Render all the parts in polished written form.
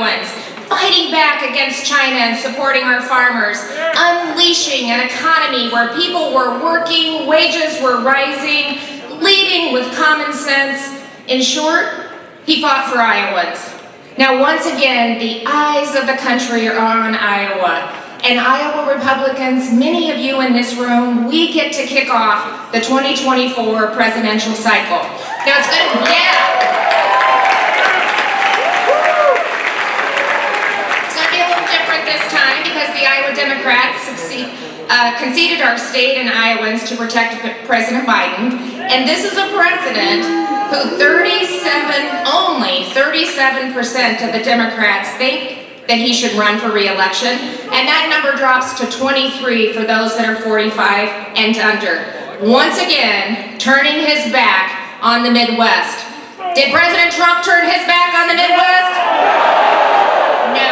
Iowans, fighting back against China and supporting our farmers, unleashing an economy where people were working, wages were rising, leading with common sense. In short, he fought for Iowans. Now, once again, the eyes of the country are on Iowa. And Iowa Republicans, many of you in this room, we get to kick off the 2024 presidential cycle. Now, it's going to, be a little different this time because the Iowa Democrats conceded our state and Iowans to protect President Biden. And this is a president who only 37% of the Democrats think that he should run for re-election. And that number drops to 23 for those that are 45 and under. Once again, turning his back on the Midwest. Did President Trump turn his back on the Midwest? No.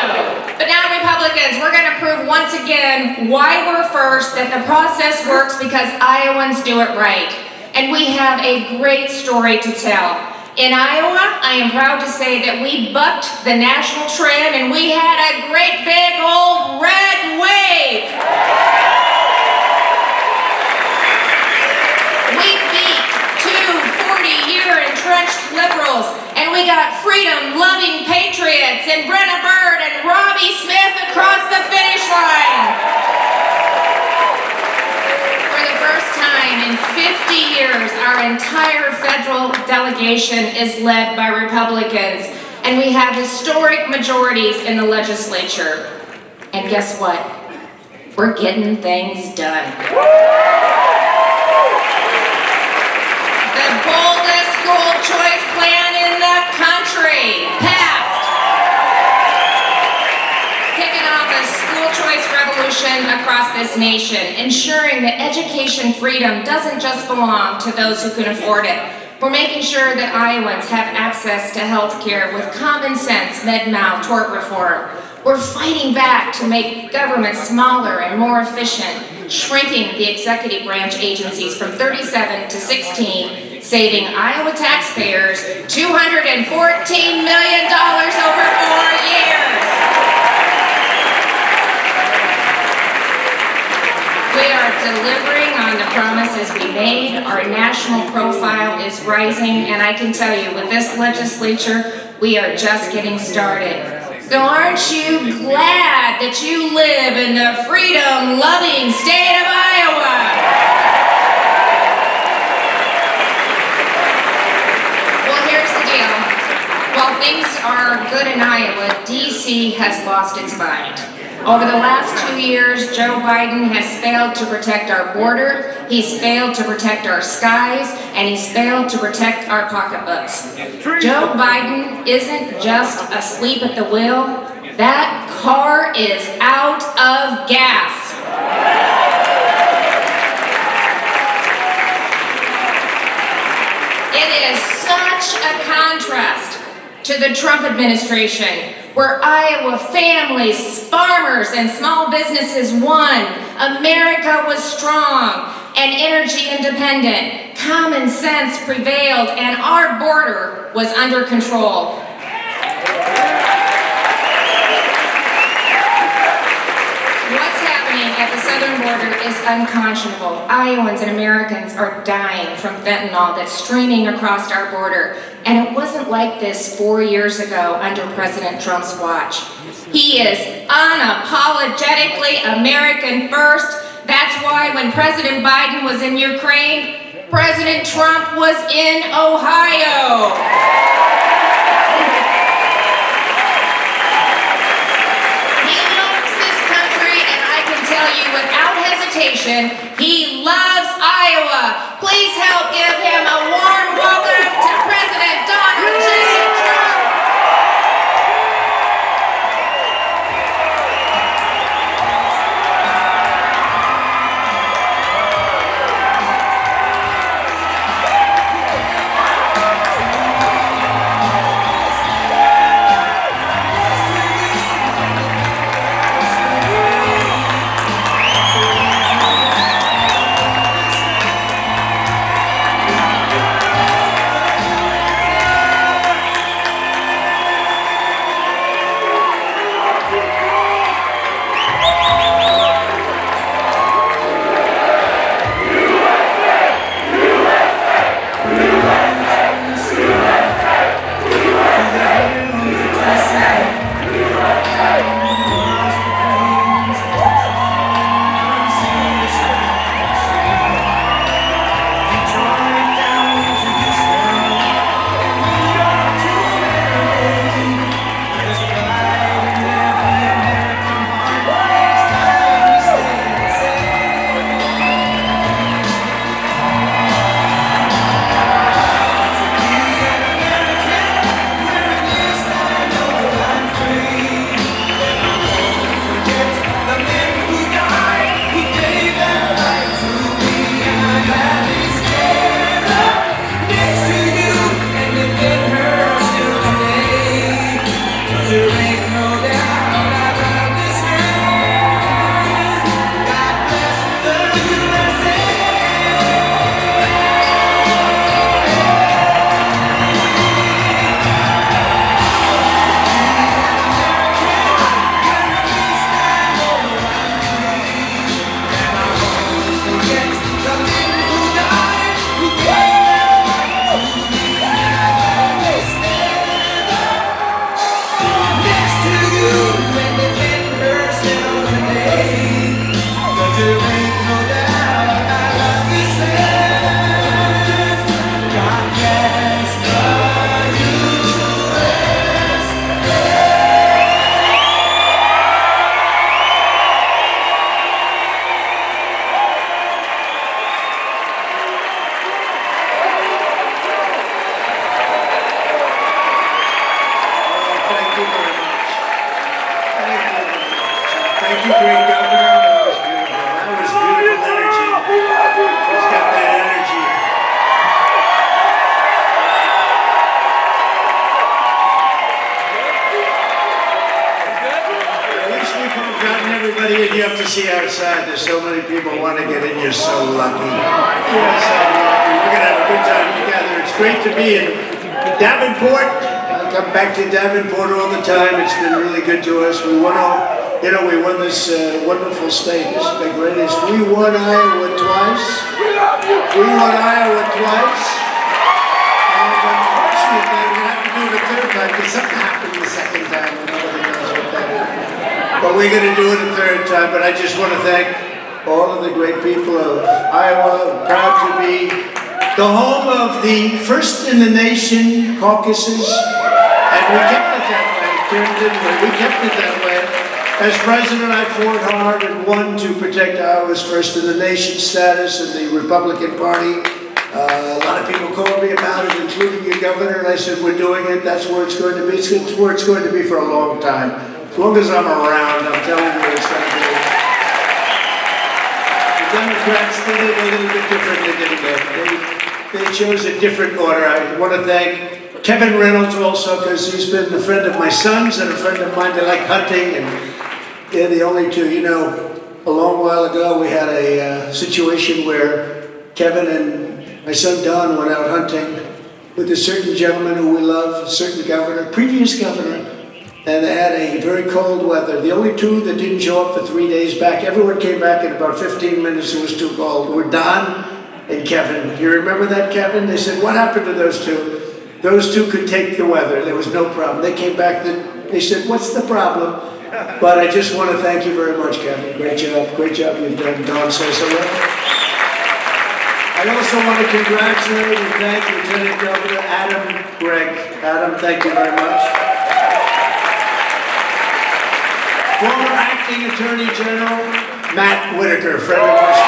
But now, Republicans, we're going to prove once again why we're first, that the process works because Iowans do it right. And we have a great story to tell. In Iowa, I am proud to say that we bucked the national trend and we had a great big old red wave. We beat two 40-year entrenched liberals, and we got freedom-loving patriots and Brenna Bird and Robbie Smith across the finish line. For the first time in 50 years, our entire federal delegation is led by Republicans, and we have historic majorities in the legislature. And guess what? We're getting things done. The boldest school choice plan in the country passed. Kicking off a school choice revolution across this nation, ensuring that education freedom doesn't just belong to those who can afford it. We're making sure that Iowans have access to health care with common sense med-mal tort reform. We're fighting back to make government smaller and more efficient, shrinking the executive branch agencies from 37 to 16, saving Iowa taxpayers $214 million over 4 years. We are delivering on the promises we made. Our national profile is rising, and I can tell you, with this legislature, we are just getting started. So aren't you glad that you live in the freedom-loving state of Iowa? Well, here's the deal. While things are good in Iowa, D.C. has lost its mind. Over the last 2 years, Joe Biden has failed to protect our border, he's failed to protect our skies, and he's failed to protect our pocketbooks. Joe Biden isn't just asleep at the wheel, that car is out of gas. It is such a contrast to the Trump administration, where Iowa families, farmers, and small businesses won. America was strong and energy independent. Common sense prevailed, and our border was under control. What's happening at the southern border is unconscionable. Iowans and Americans are dying from fentanyl that's streaming across our border. And it wasn't like this 4 years ago under President Trump's watch. He is unapologetically American first. That's why when President Biden was in Ukraine, President Trump was in Ohio. He loves this country, and I can tell you without hesitation, he loves Iowa. Please help give him a warm welcome to President Donald J. Trump. you have to see outside. There's so many people want to get in. You're so lucky. You're so lucky. We're going to have a good time together. It's great to be in Davenport. I come back to Davenport all the time. It's been really good to us. We won we won this wonderful state. This is the greatest. We won Iowa twice. We won Iowa twice. And unfortunately, we're going to have to do it a third time because something happened the second time. And nobody knows what that is. But we're going to do it a third time. But I just want to thank all of the great people of Iowa. I'm proud to be the home of the first in the nation caucuses. And we kept it that way. We kept it that way. As president, I fought hard and won to protect Iowa's first in the nation status in the Republican Party. A lot of people called me about it, including your governor, and I said, we're doing it. That's where it's going to be. It's where it's going to be for a long time. As long as I'm around, I'm telling you it's going to be. The Democrats did it a little bit differently, didn't they? They chose a different order. I want to thank Kevin Reynolds also, because he's been a friend of my son's and a friend of mine. They like hunting, and they're the only two. You know, a long while ago, we had a situation where Kevin and my son Don went out hunting with a certain gentleman who we love, a certain governor, previous governor, and they had a very cold weather. The only two that didn't show up for 3 days back, everyone came back in about 15 minutes. It was too cold. Were Don and Kevin. You remember that, Kevin? They said, what happened to those two? Those two could take the weather. There was no problem. They came back. They said, what's the problem? But I just want to thank you very much, Kevin. Great job. Great job you've done. Don says so well. I also want to congratulate and thank Lieutenant Governor Adam Gregg. Adam, thank you very much. Former Acting Attorney General Matt Whitaker, friend of ours.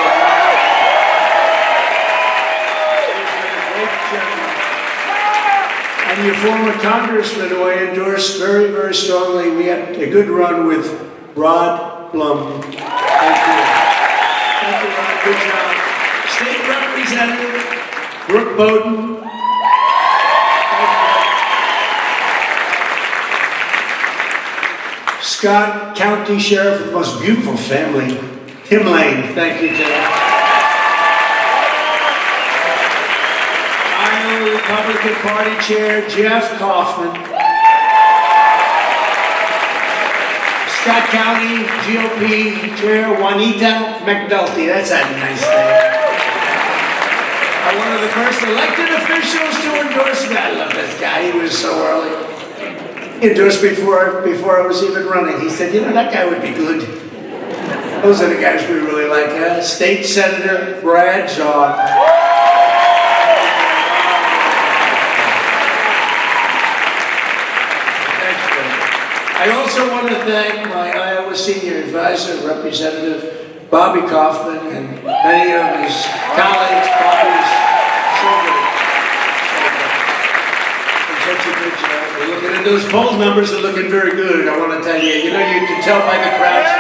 And your former congressman, who I endorsed very, very strongly. We had a good run with Rod Blum. Thank you. Thank you, Rod. Good job. State Representative Brooke Bowden. Scott County Sheriff, the most beautiful family, Tim Lane. Thank you, Tim. Republican Party Chair Jeff Kaufman. Scott County GOP Chair Juanita McNulty. That's a nice name. One of the first elected officials to endorse me. I love this guy. He was so early. He endorsed me before I was even running. He said, you know, that guy would be good. Those are the guys we really like. State Senator Brad Zahn. I also want to thank my Iowa senior advisor, Representative Bobby Kaufman, and many of his colleagues. Bobby's so good. And such a good job. We're looking at those poll numbers are looking very good. I want to tell you, you can tell by the crowds.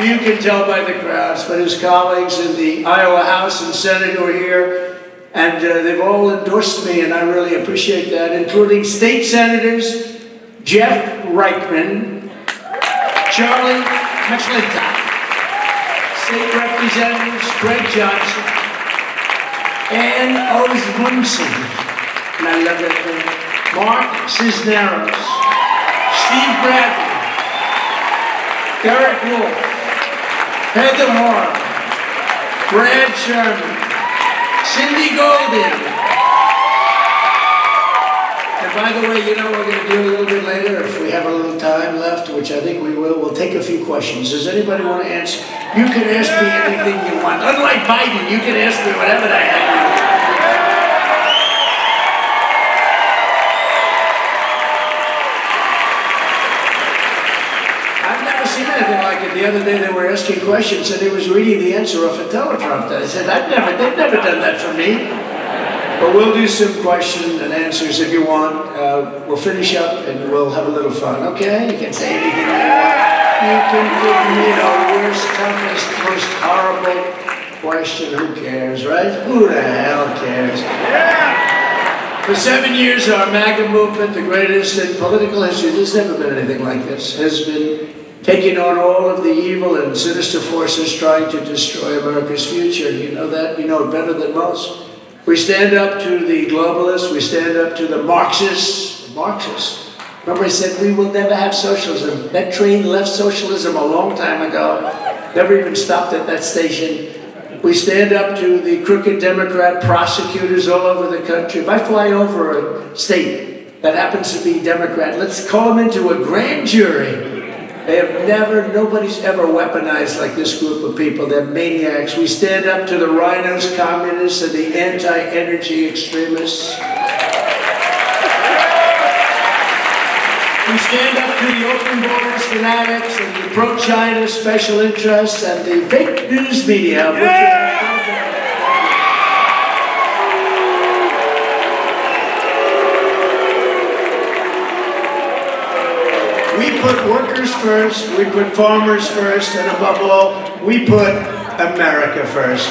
You can tell by the crowds, but his colleagues in the Iowa House and Senate who are here, and they've all endorsed me, and I really appreciate that, including state senators Jeff Reichman, Charlie McClintock, State Representatives Greg Johnson, Ann Osmundson, and I love that name, Mark Cisneros, Steve Bradley, Derek Wolf, Heather Horn, Brad Sherman, Cindy Golden. By the way, you know what we're going to do a little bit later, if we have a little time left, which I think we will. We'll take a few questions. Does anybody want to answer? You can ask me anything you want. Unlike Biden, you can ask me whatever the heck you want. I've never seen anything like it. The other day they were asking questions and he was reading the answer off a teleprompter. I said, they've never done that for me. But we'll do some questions and answers if you want. We'll finish up and we'll have a little fun, okay? You can say anything you want. You can give me the worst, toughest, most horrible question. Who cares, right? Who the hell cares? Yeah! For 7 years, our MAGA movement, the greatest in political history, there's never been anything like this, has been taking on all of the evil and sinister forces trying to destroy America's future. You know that, you know it better than most. We stand up to the globalists, we stand up to the Marxists. Remember I said we will never have socialism. That train left socialism a long time ago. Never even stopped at that station. We stand up to the crooked Democrat prosecutors all over the country. If I fly over a state that happens to be Democrat, let's call them into a grand jury. They have never, nobody's ever weaponized like this group of people. They're maniacs. We stand up to the rhinos, communists, and the anti-energy extremists. We stand up to the open borders fanatics and the pro-China special interests and the fake news media. We put workers first, we put farmers first, and above all, we put America first.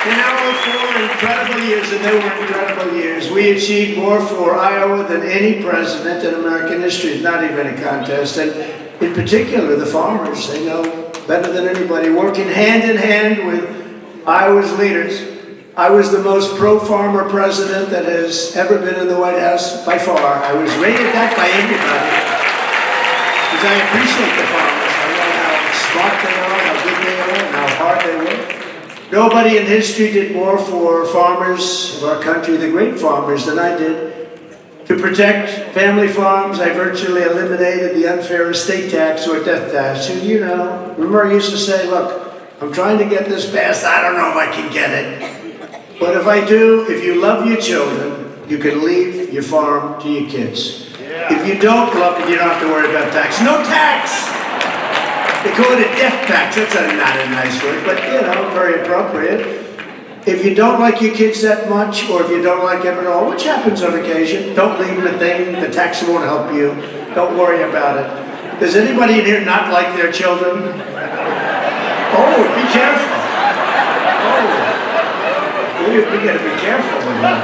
In our 4 incredible years, and they were incredible years, we achieved more for Iowa than any president in American history. Not even a contest. And in particular, the farmers, they know better than anybody, working hand in hand with Iowa's leaders. I was the most pro-farmer president that has ever been in the White House by far. I was rated that by everybody. Because I appreciate the farmers. I know how smart they are, how good they are, and how hard they work. Nobody in history did more for farmers of our country, the great farmers, than I did. To protect family farms, I virtually eliminated the unfair estate tax or death tax. And you know, remember I used to say, look, I'm trying to get this passed, I don't know if I can get it. But if I do, if you love your children, you can leave your farm to your kids. Yeah. If you don't love it, you don't have to worry about tax. No tax! They call it a death tax. That's not a nice word, but you know, very appropriate. If you don't like your kids that much, or if you don't like them at all, which happens on occasion, don't leave them a thing. The tax won't help you. Don't worry about it. Does anybody in here not like their children? Oh, be careful. Oh. We gotta be careful with that.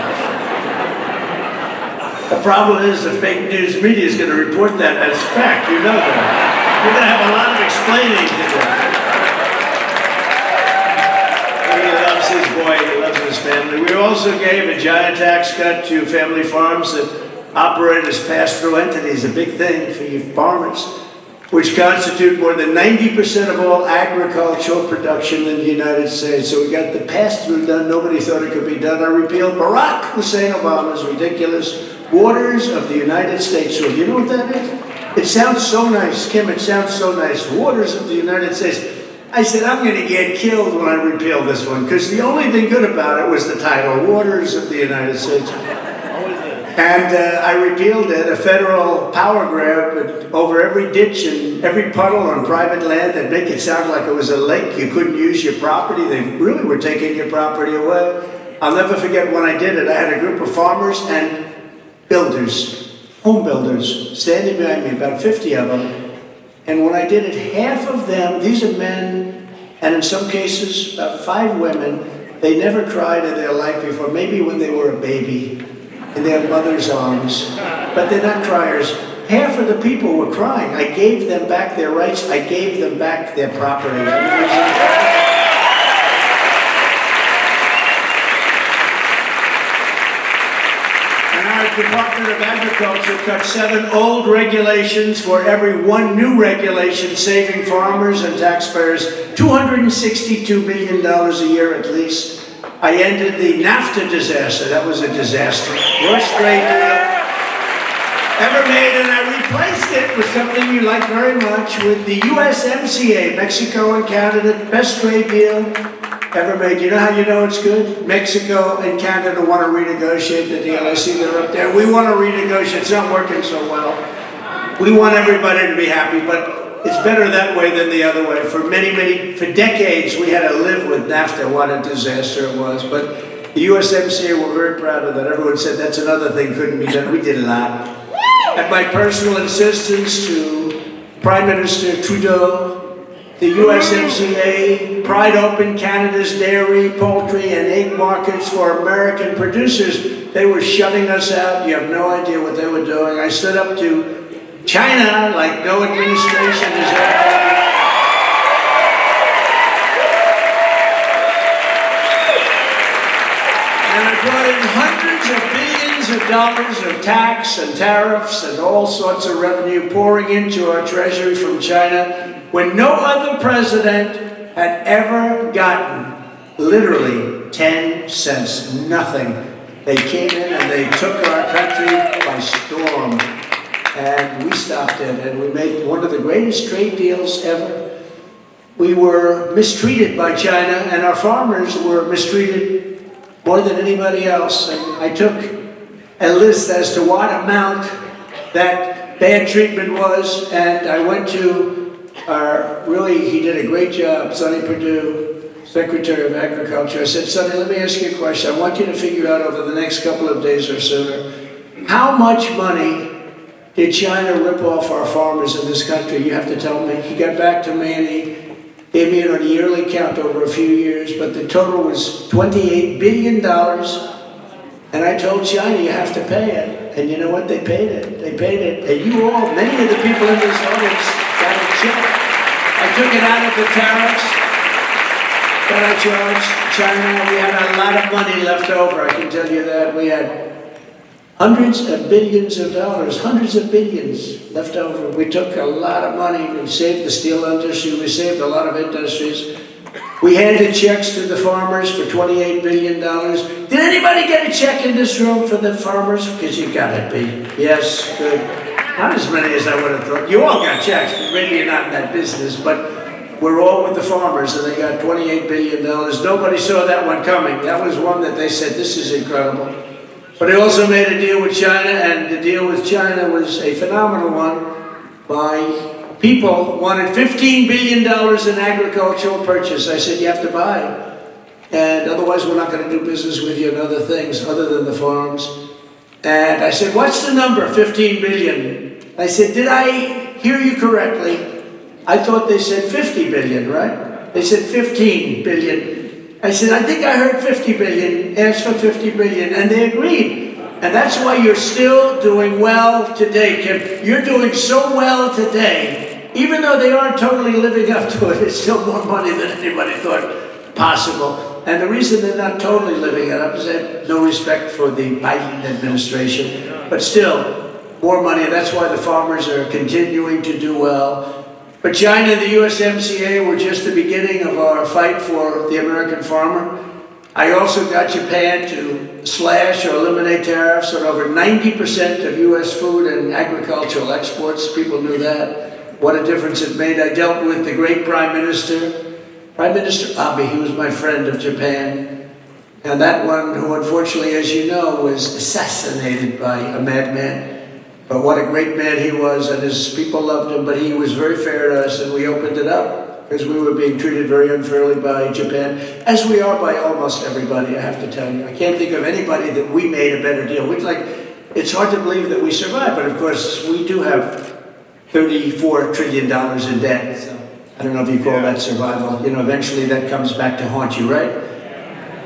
The problem is the fake news media is gonna report that as fact, you know that. We're gonna have a lot of explaining to do. He loves his boy, he loves his family. We also gave a giant tax cut to family farms that operate as pass-through entities, a big thing for you farmers, which constitute more than 90% of all agricultural production in the United States. So we got the pass-through done. Nobody thought it could be done. I repealed Barack Hussein Obama's ridiculous Waters of the United States. So you know what that is? It sounds so nice, Kim, it sounds so nice. Waters of the United States. I said, I'm going to get killed when I repeal this one, because the only thing good about it was the title, Waters of the United States. And I repealed it, a federal power grab over every ditch and every puddle on private land that make it sound like it was a lake. You couldn't use your property. They really were taking your property away. I'll never forget when I did it. I had a group of farmers and builders, home builders, standing behind me, about 50 of them. And when I did it, half of them, these are men, and in some cases, about 5 women, they never cried in their life before, maybe when they were a baby, in their mother's arms, but they're not criers. Half of the people were crying. I gave them back their rights. I gave them back their property. And our Department of Agriculture cut 7 old regulations for every 1 new regulation, saving farmers and taxpayers $262 million a year at least. I ended the NAFTA disaster. That was a disaster. Worst trade deal ever made, and I replaced it with something you like very much, with the USMCA, Mexico and Canada, best trade deal ever made. You know how you know it's good? Mexico and Canada want to renegotiate the deal. I see they're up there. We want to renegotiate. It's not working so well. We want everybody to be happy, but it's better that way than the other way. For for decades, we had to live with NAFTA. What a disaster it was. But the USMCA, we're very proud of that. Everyone said that's another thing couldn't be done. We did a lot. At my personal insistence to Prime Minister Trudeau the USMCA pried open Canada's dairy, poultry, and egg markets for American producers. They were shutting us out. You have no idea what they were doing. I stood up to China like no administration has ever done. And I brought in hundreds of billions of dollars of tax and tariffs and all sorts of revenue pouring into our treasury from China when no other president had ever gotten literally 10 cents, nothing. They came in and they took our country by storm. And we stopped it, and we made one of the greatest trade deals ever. We were mistreated by China, and our farmers were mistreated more than anybody else. And I took a list as to what amount that bad treatment was, and I went to he did a great job, Sonny Perdue, Secretary of Agriculture. I said, Sonny, let me ask you a question. I want you to figure out over the next couple of days or sooner, how much money did China rip off our farmers in this country? You have to tell me. He got back to me and he gave me it on a yearly count over a few years, but the total was $28 billion. And I told China, you have to pay it. And you know what? They paid it. They paid it. And you all, many of the people in this audience got a check. I took it out of the tariffs that I charged China. We had a lot of money left over, I can tell you that. We had hundreds of billions of dollars, hundreds of billions left over. We took a lot of money. We saved the steel industry. We saved a lot of industries. We handed checks to the farmers for $28 billion. Did anybody get a check in this room for the farmers? Because you got to be. Yes, good. Not as many as I would have thought. You all got checks. Maybe you're not in that business, but we're all with the farmers, and they got $28 billion. Nobody saw that one coming. That was one that they said, this is incredible. But they also made a deal with China, and the deal with China was a phenomenal one. My people wanted $15 billion in agricultural purchase. I said, you have to buy. And otherwise, we're not going to do business with you and other things other than the farms. And I said, what's the number, 15 billion? I said, did I hear you correctly? I thought they said 50 billion, right? They said 15 billion. I said, I think I heard 50 billion, asked for 50 billion, and they agreed. And that's why you're still doing well today, Kim. You're doing so well today, even though they aren't totally living up to it, it's still more money than anybody thought possible. And the reason they're not totally living it up is they have no respect for the Biden administration, but still, more money. That's why the farmers are continuing to do well. But China and the USMCA were just the beginning of our fight for the American farmer. I also got Japan to slash or eliminate tariffs on over 90% of U.S. food and agricultural exports. People knew that. What a difference it made. I dealt with the great Prime Minister Abe. He was my friend of Japan. And that one, who unfortunately, as you know, was assassinated by a madman. But what a great man he was, and his people loved him, but he was very fair to us, and we opened it up because we were being treated very unfairly by Japan, as we are by almost everybody, I have to tell you. I can't think of anybody that we made a better deal. It's hard to believe that we survived, but of course, we do have $34 trillion in debt. So I don't know if you call that survival. You know, eventually that comes back to haunt you, right?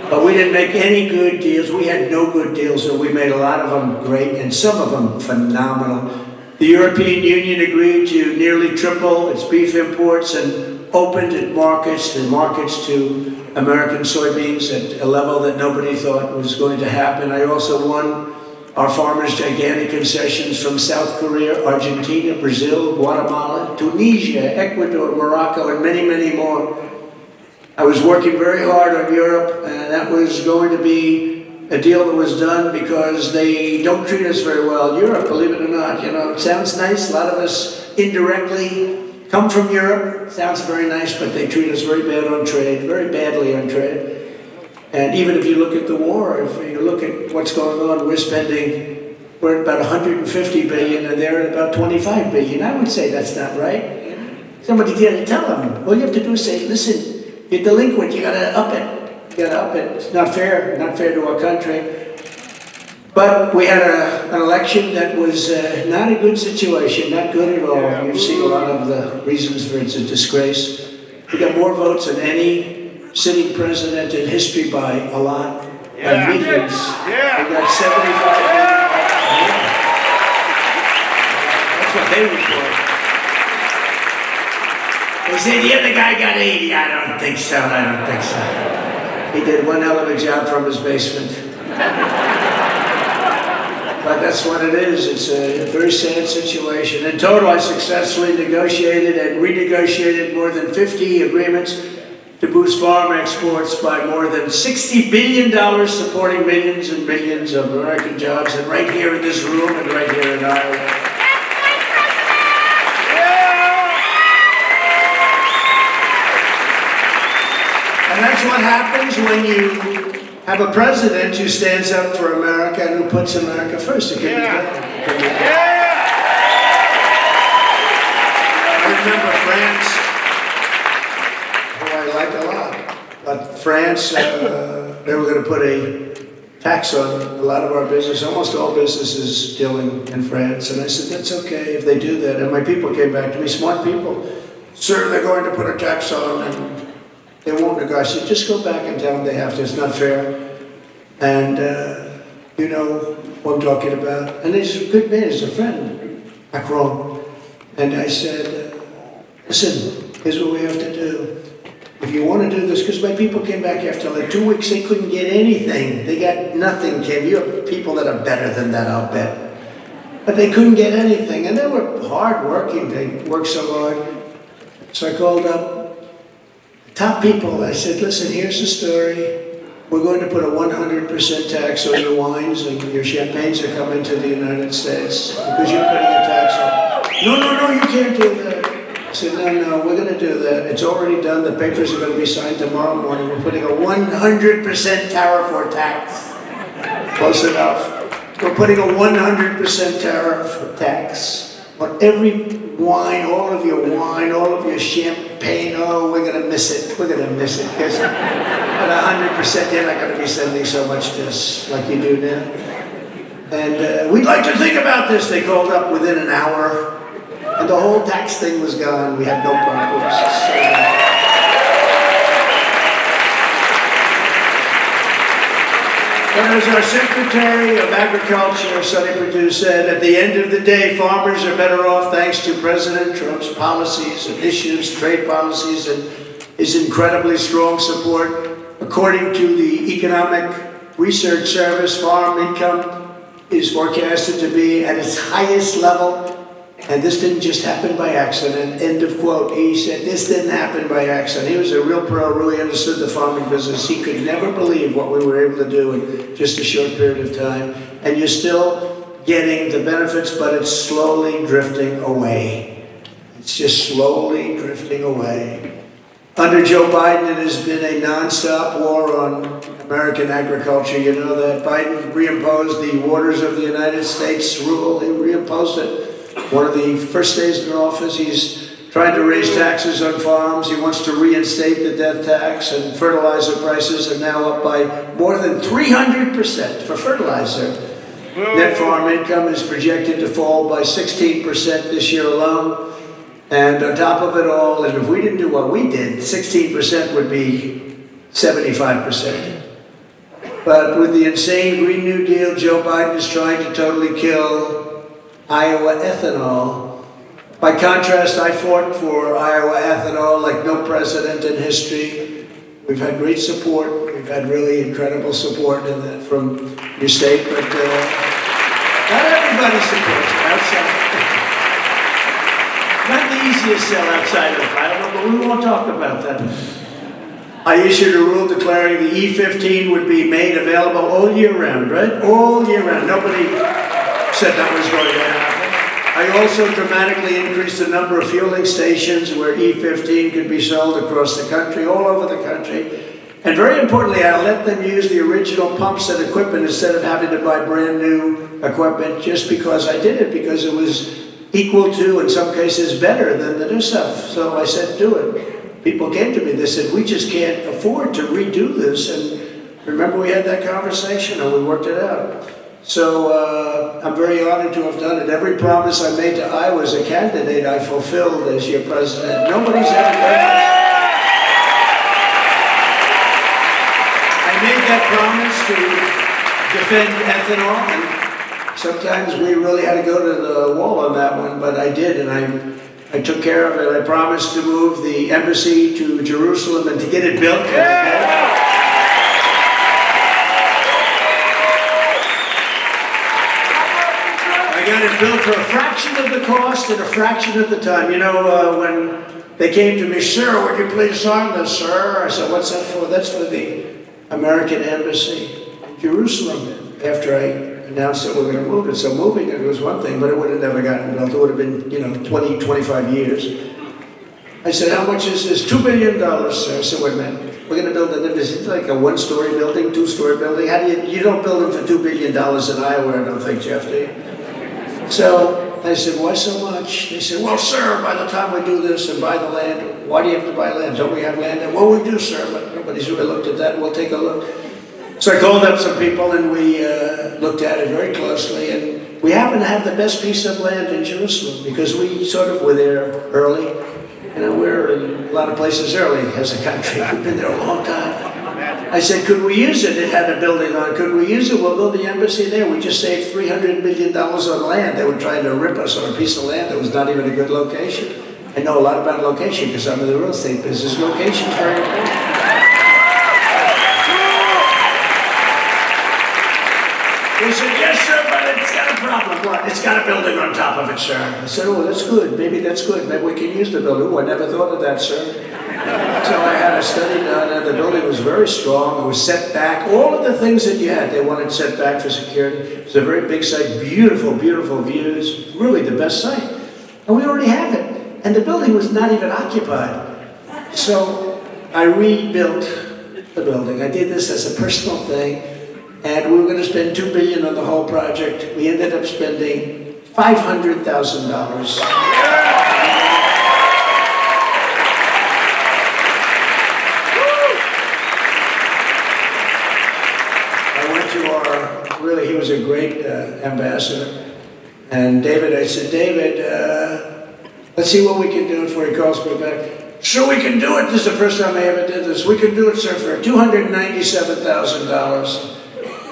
But we didn't make any good deals. We had no good deals, so we made a lot of them great, and some of them phenomenal. The European Union agreed to nearly triple its beef imports and opened the markets to American soybeans at a level that nobody thought was going to happen. I also won our farmers gigantic concessions from South Korea, Argentina, Brazil, Guatemala, Tunisia, Ecuador, Morocco, and many, many more. I was working very hard on Europe, and that was going to be a deal that was done because they don't treat us very well. Europe, believe it or not, you know, it sounds nice. A lot of us indirectly come from Europe. Sounds very nice, but they treat us very bad on trade, very badly on trade. And even if you look at the war, if you look at what's going on, we're at about 150 billion, and they're at about 25 billion. I would say that's not right. Somebody did tell them. All you have to do is say, listen, you're delinquent, you gotta up it. You gotta up it. It's not fair to our country. But we had an election that was not a good situation, not good at all. You've seen a lot of the reasons for it's a disgrace. We got more votes than any sitting president in history by a lot. By millions. Yeah. We got 75 million. That's what they report. They say the other guy got 80. I don't think so. I don't think so. He did one hell of a job from his basement. But that's what it is. It's a very sad situation. In total, I successfully negotiated and renegotiated more than 50 agreements to boost farm exports by more than $60 billion, supporting millions and millions of American jobs, and right here in this room and right here in Iowa. And that's what happens when you have a president who stands up for America and who puts America first. It can be done. It can be done. I remember France, who I like a lot, but France, they were going to put a tax on a lot of our business, almost all businesses dealing in France. And I said, that's okay if they do that. And my people came back to me, smart people. Sir, they're going to put a tax on and they won't negotiate. Just go back and tell them they have to. It's not fair. And you know what I'm talking about. And he's a good man. He's a friend, Macron. And I said, listen, here's what we have to do. If you want to do this, because my people came back after like 2 weeks, they couldn't get anything. They got nothing, Kim. You have people that are better than that, I'll bet. But they couldn't get anything. And they were hard working. They worked so hard. So I called up top people. I said, listen, here's the story. We're going to put a 100% tax on your wines and your champagnes that come into the United States because you're putting a tax on. No, you can't do that. I said, no, we're going to do that. It's already done. The papers are going to be signed tomorrow morning. We're putting a 100% tariff or tax. Close enough. We're putting a 100% tariff or tax on every wine, all of your champagne. Oh, we're going to miss it. We're going to miss it. Because at 100%, you're not going to be sending so much to us like you do now. And we'd like to think about this. They called up within an hour. And the whole tax thing was gone. We had no problems. And as our Secretary of Agriculture, Sonny Perdue, said, at the end of the day, farmers are better off thanks to President Trump's policies, initiatives, trade policies, and his incredibly strong support. According to the Economic Research Service, farm income is forecasted to be at its highest level. And this didn't just happen by accident, end of quote. He said, this didn't happen by accident. He was a real pro, really understood the farming business. He could never believe what we were able to do in just a short period of time. And you're still getting the benefits, but it's slowly drifting away. It's just slowly drifting away. Under Joe Biden, it has been a nonstop war on American agriculture. You know that Biden reimposed the Waters of the United States rule. He reimposed it. One of the first days in office, he's trying to raise taxes on farms. He wants to reinstate the death tax, and fertilizer prices are now up by more than 300% for fertilizer. Net farm income is projected to fall by 16% this year alone. And on top of it all, and if we didn't do what we did, 16% would be 75%. But with the insane Green New Deal, Joe Biden is trying to totally kill Iowa ethanol. By contrast, I fought for Iowa ethanol like no president in history. We've had great support. We've had really incredible support in that from your state, but not everybody supports it outside. Not the easiest sell outside of Iowa, but we won't talk about that. I issued a rule declaring the E15 would be made available all year round, right? All year round. Nobody said that was going to happen. I also dramatically increased the number of fueling stations where E15 could be sold across the country, all over the country. And very importantly, I let them use the original pumps and equipment instead of having to buy brand new equipment just because I did it, because it was equal to, in some cases, better than the new stuff. So I said, do it. People came to me, they said, we just can't afford to redo this. And remember we had that conversation and we worked it out. So I'm very honored to have done it. Every promise I made to Iowa as a candidate, I fulfilled as your president. Nobody's ever done that. that promise to defend ethanol, and sometimes we really had to go to the wall on that one, but I did, and I took care of it. I promised to move the embassy to Jerusalem and to get it built. I got it built for a fraction of the cost and a fraction of the time. You know, when they came to me, "Sir, would you please sign this, sir?" I said, "What's that for?" "That's for the American embassy in Jerusalem." After I announced that we're going to move it. So moving it was one thing, but it would have never gotten built. It would have been, 20, 25 years. I said, "How much is this?" $2 billion, sir. I said, "Wait a minute. We're going to build an embassy." It's like a one-story building, two-story building. How do you don't build them for $2 billion in Iowa, I don't think, Jeff, do you? So I said, "Why so much?" They said, "Well, sir, by the time we do this and buy the land," "Why do you have to buy land? Don't we have land?" "And well, we do, sir, but nobody's really looked at that. We'll take a look." So I called up some people and we looked at it very closely, and we happen to have the best piece of land in Jerusalem because we sort of were there early. We're in a lot of places early as a country. We've been there a long time. I said, "Could we use it?" It had a building on it. "Could we use it? We'll build the embassy there." We just saved $300 million on land. They were trying to rip us on a piece of land that was not even a good location. I know a lot about location because I'm in the real estate business. Location's very important. They said, "Yes, sir, but it's got a problem." "What?" "It's got a building on top of it, sir." I said, "Oh, that's good. Maybe that's good. Maybe we can use the building." "Oh, I never thought of that, sir." So I had a study done, and the building was very strong. It was set back. All of the things that you had, they wanted set back for security. It was a very big site, beautiful, beautiful views. Really the best site. And we already have it. And the building was not even occupied. So I rebuilt the building. I did this as a personal thing. And we were going to spend $2 billion on the whole project. We ended up spending $500,000. Really, he was a great ambassador. And David, I said, "David, let's see what we can do before he calls me back." "Sure, we can do it." This is the first time I ever did this. "We can do it, sir, for $297,000.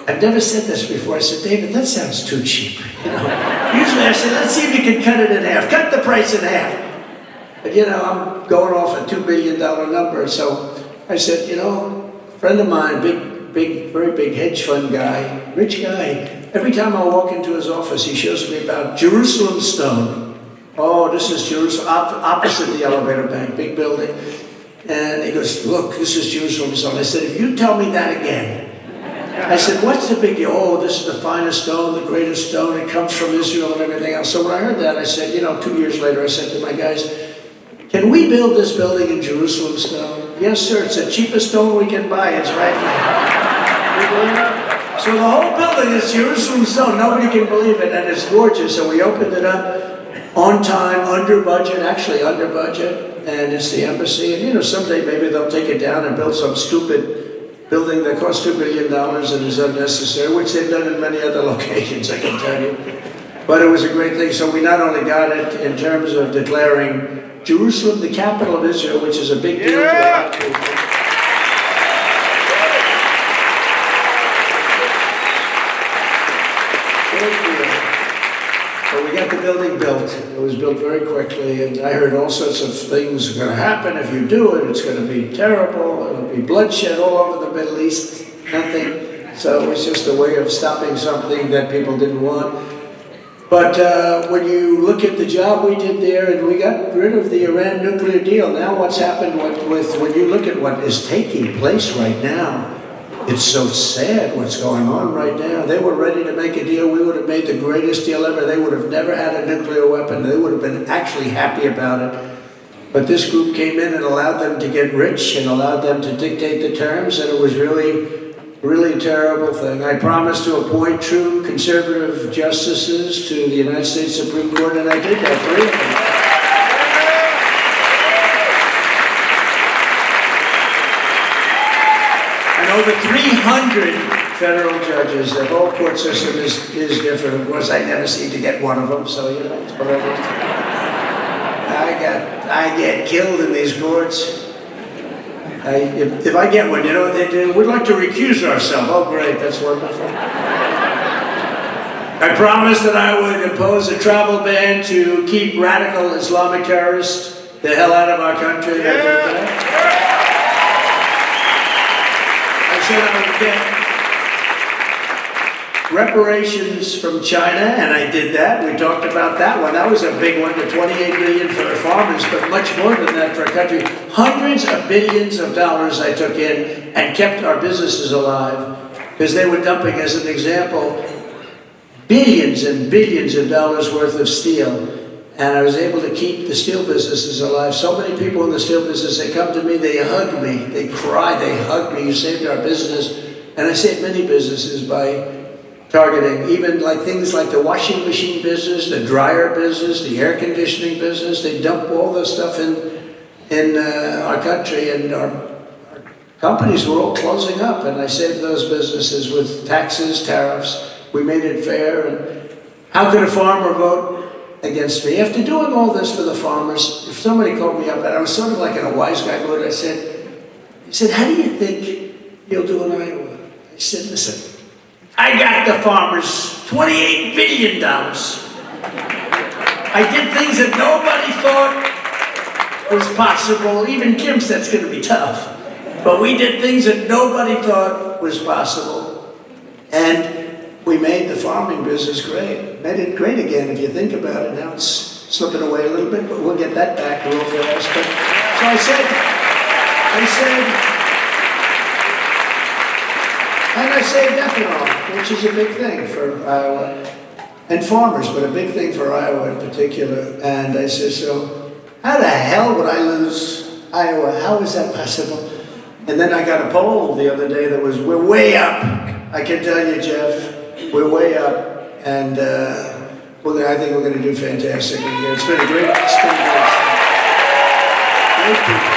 I've never said this before. I said, "David, that sounds too cheap." Usually I said, "Let's see if you can cut it in half. Cut the price in half." But I'm going off a $2 billion number. So I said, a friend of mine, very big hedge fund guy, rich guy. Every time I walk into his office, he shows me about Jerusalem stone. "Oh, this is Jerusalem, opposite the elevator bank, big building." And he goes, "Look, this is Jerusalem stone." I said, "If you tell me that again." I said, "What's the big deal?" "Oh, this is the finest stone, the greatest stone. It comes from Israel and everything else." So when I heard that, I said, 2 years later, I said to my guys, "Can we build this building in Jerusalem stone?" "Yes, sir. It's the cheapest stone we can buy. It's right here." So the whole building is Jerusalem stone. Nobody can believe it, and it's gorgeous. So we opened it up on time, under budget, actually under budget, and it's the embassy. And someday maybe they'll take it down and build some stupid building that costs $2 billion and is unnecessary, which they've done in many other locations, I can tell you. But it was a great thing. So we not only got it in terms of declaring Jerusalem the capital of Israel, which is a big deal for a lot of people. But we got the building built. It was built very quickly, and I heard all sorts of things are going to happen if you do it. It's going to be terrible. It'll be bloodshed all over the Middle East. Nothing. So it was just a way of stopping something that people didn't want. But when you look at the job we did there, and we got rid of the Iran nuclear deal, now what's happened with when you look at what is taking place right now, it's so sad what's going on right now. They were ready to make a deal. We would have made the greatest deal ever. They would have never had a nuclear weapon. They would have been actually happy about it. But this group came in and allowed them to get rich and allowed them to dictate the terms, and it was really a terrible thing. I promised to appoint true conservative justices to the United States Supreme Court, and I did that for you. Over 300 federal judges. The whole court system is different. Of course, I never seem to get one of them, so it's whatever. I get killed in these courts. If I get one, you know what they do? We'd like to recuse ourselves. Oh, great, that's wonderful. I promised that I would impose a travel ban to keep radical Islamic terrorists the hell out of our country. I said I would get reparations from China, and I did that. We talked about that one. That was a big one, the $28 billion for the farmers, but much more than that for our country. Hundreds of billions of dollars I took in and kept our businesses alive because they were dumping, as an example, billions and billions of dollars worth of steel. And I was able to keep the steel businesses alive. So many people in the steel business, they come to me, they hug me, they cry, they hug me. You saved our business. And I saved many businesses by targeting even like things like the washing machine business, the dryer business, the air conditioning business. They dump all this stuff in our country, and our companies were all closing up, and I saved those businesses with taxes, tariffs. We made it fair. And how could a farmer vote against me? After doing all this for the farmers, if somebody called me up, and I was sort of like in a wise guy mood, he said, how do you think you'll do in Iowa? I said, listen, I got the farmers $28 billion. I did things that nobody thought was possible. Even Kim said it's going to be tough. But we did things that nobody thought was possible. And we made the farming business great. Made it great again, if you think about it. Now it's slipping away a little bit, but we'll get that back real fast. But, so I saved ethanol, which is a big thing for Iowa and farmers, but a big thing for Iowa in particular. And I said, so how the hell would I lose Iowa? How is that possible? And then I got a poll the other day that was, we're way up. I can tell you, Jeff, we're way up. And I think we're going to do fantastically here. It's been a great experience. Great people.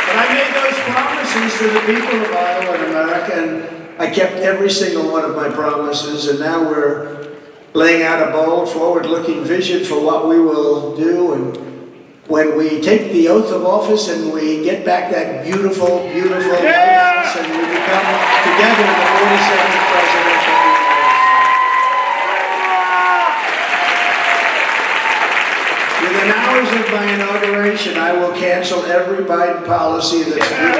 But I made those promises to the people of Iowa and America, and I kept every single one of my promises, and now we're laying out a bold, forward-looking vision for what we will do. And when we take the oath of office and we get back that beautiful, beautiful White House, and we become together the 47th president of the United States. Within hours of my inauguration, I will cancel every Biden policy that's been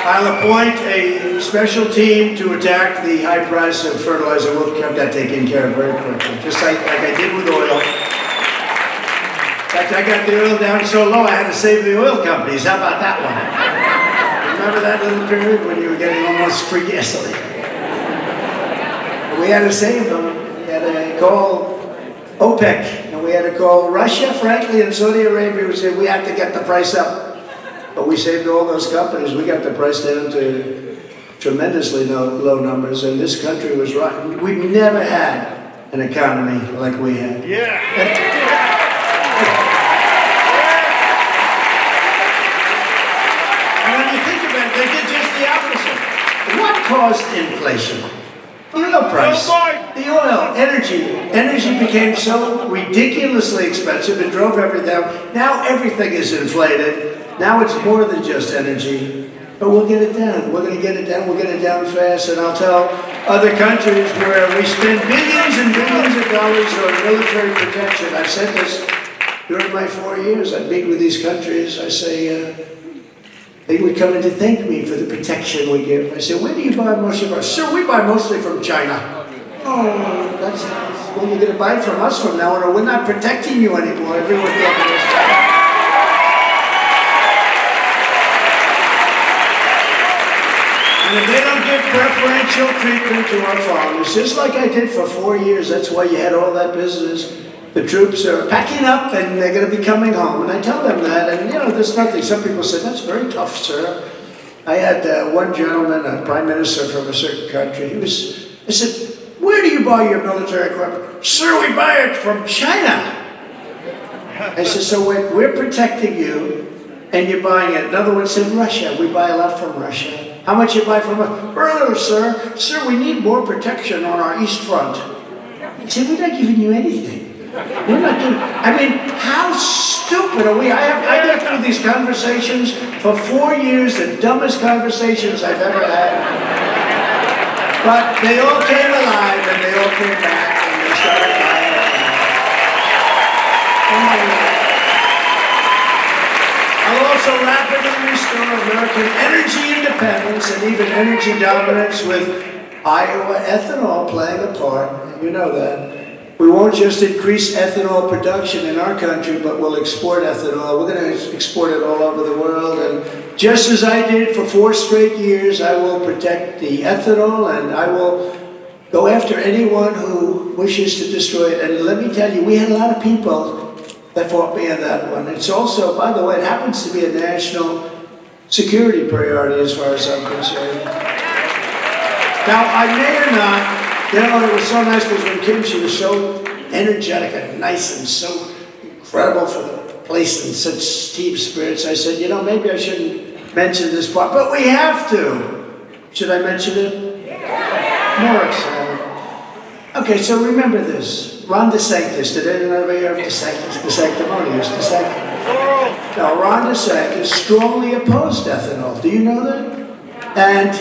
I'll appoint a special team to attack the high price of fertilizer. We'll have that taken care of very quickly, just like I did with oil. In fact, I got the oil down so low I had to save the oil companies. How about that one? Remember that little period when you were getting almost free gasoline? We had to save them. We had to call OPEC, and we had to call Russia, frankly, and Saudi Arabia. We said we had to get the price up. But we saved all those companies. We got the price down to tremendously low numbers, and this country was right. We've never had an economy like we had. Yeah. And when you think about it, they did just the opposite. What caused inflation? The oil price. The oil, energy. Energy became so ridiculously expensive, it drove everything down. Now everything is inflated. Now it's more than just energy, but we'll get it down. We're going to get it down. We'll get it down fast, and I'll tell other countries where we spend billions and billions of dollars on military protection. I've said this during my 4 years. I meet with these countries. I say, they would come in to thank me for the protection we give. I say, where do you buy most of our? Sir, we buy mostly from China. Oh, that's nice. Well, you're going to buy it from us from now on, or we're not protecting you anymore. Everyone And if they don't give preferential treatment to our farmers, just like I did for 4 years, that's why you had all that business. The troops are packing up and they're going to be coming home. And I tell them that, and you know, there's nothing. Some people say, that's very tough, sir. I had one gentleman, a prime minister from a certain country. I said, where do you buy your military equipment? Sir, we buy it from China. I said, so we're protecting you and you're buying it. In other words, in Russia, we buy a lot from Russia. How much you buy from us? Very little, sir. Sir, we need more protection on our east front. I said, we're not giving you anything. We're not giving, I mean, how stupid are we? I got through these conversations for 4 years, the dumbest conversations I've ever had. But they all came alive and they all came back and they started buying it. I'll also rapidly restore American energy independence and even energy dominance with Iowa ethanol playing a part. You know that. We won't just increase ethanol production in our country, but we'll export ethanol. We're going to export it all over the world. And just as I did for 4 straight years, I will protect the ethanol and I will go after anyone who wishes to destroy it. And let me tell you, we had a lot of people that fought me on that one. It's also, by the way, it happens to be a national security priority as far as I'm concerned. Now, I may or not, you know, it was so nice because when Kim, she was so energetic and nice and so incredible for the place and such steep spirits. I said, you know, maybe I shouldn't mention this part, but we have to. Should I mention it? Yeah. More excited. Okay, so remember this. Ron DeSantis, did anyone ever hear of DeSantis? The sanctimonious DeSantis. Now, Ron DeSantis strongly opposed ethanol. Do you know that? And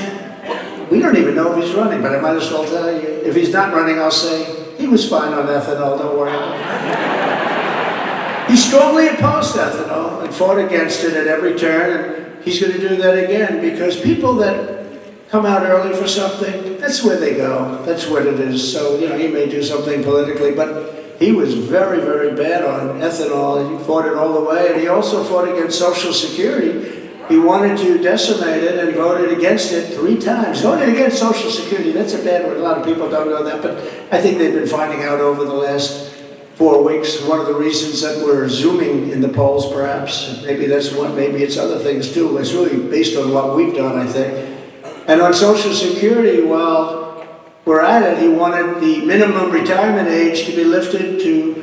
we don't even know if he's running, but I might as well tell you. If he's not running, I'll say, he was fine on ethanol, don't worry. He strongly opposed ethanol and fought against it at every turn, and he's going to do that again, because people that come out early for something, that's where they go. That's what it is. So, you know, he may do something politically, but he was very, very bad on ethanol, and he fought it all the way, and he also fought against Social Security. He wanted to decimate it and voted against it 3 times. Voted against Social Security, that's a bad word. A lot of people don't know that, but I think they've been finding out over the last 4 weeks. One of the reasons that we're zooming in the polls, perhaps. Maybe that's one, maybe it's other things too. It's really based on what we've done, I think. And on Social Security, while we're at it, he wanted the minimum retirement age to be lifted to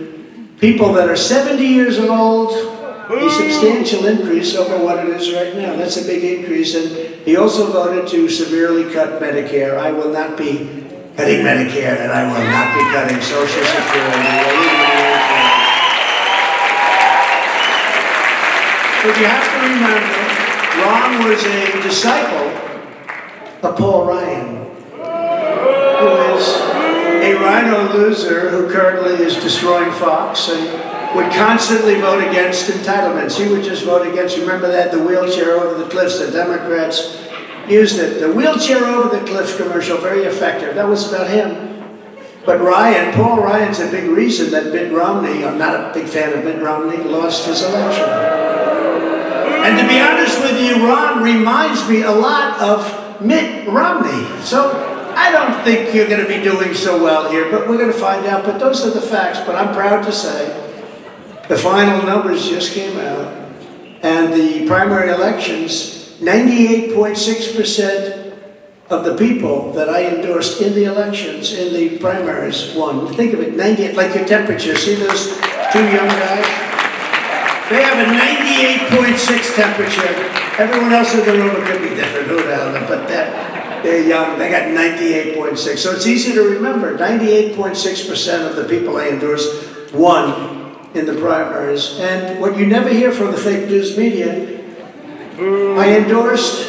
people that are 70 years old, a substantial increase over what it is right now. That's a big increase. And he also voted to severely cut Medicare. I will not be cutting Medicare, and I will not be cutting Social Security. But you have to remember, Ron was a disciple of Paul Ryan, who is a rhino loser who currently is destroying Fox and would constantly vote against entitlements. He would just vote against, remember that, the wheelchair over the cliffs, the Democrats used it. The wheelchair over the cliffs commercial, very effective. That was about him. But Ryan, Paul Ryan's a big reason that Mitt Romney, I'm not a big fan of Mitt Romney, lost his election. And to be honest with you, Ron reminds me a lot of Mitt Romney. So I don't think you're going to be doing so well here, but we're going to find out. But those are the facts. But I'm proud to say the final numbers just came out. And the primary elections, 98.6% of the people that I endorsed in the elections, in the primaries, won. Think of it, 98, like your temperature. See those 2 young guys? They have a 98.6 temperature. Everyone else in the room, it could be different, who the hell, but they're young, they got 98.6. So it's easy to remember, 98.6% of the people I endorsed won in the primaries. And what you never hear from the fake news media, I endorsed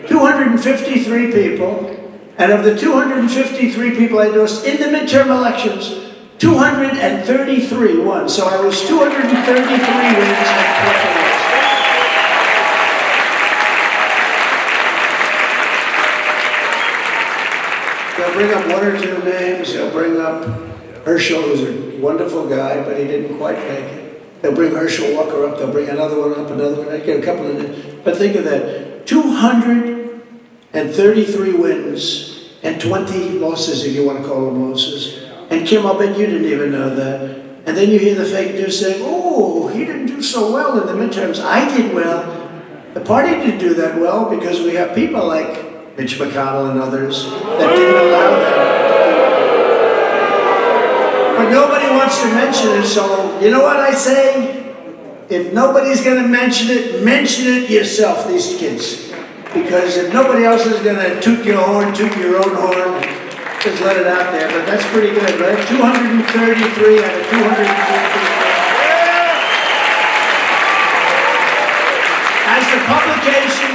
253 people, and of the 253 people I endorsed in the midterm elections, 233 won. So I was 233 wins at They'll bring up 1 or 2 names. They'll bring up Herschel, who's a wonderful guy, but he didn't quite make it. They'll bring Herschel Walker up. They'll bring another one up, another one. I get a couple of names. But think of that. and 33 wins and 20 losses, if you want to call them losses. And Kim, I'll bet you didn't even know that. And then you hear the fake news saying, oh, he didn't do so well in the midterms. I did well. The party didn't do that well because we have people like Mitch McConnell and others that didn't allow that. But nobody wants to mention it, so you know what I say? If nobody's going to mention it yourself, these kids. Because if nobody else is going to toot your horn, toot your own horn, just let it out there. But that's pretty good, right? 233 out of 233. As the publication,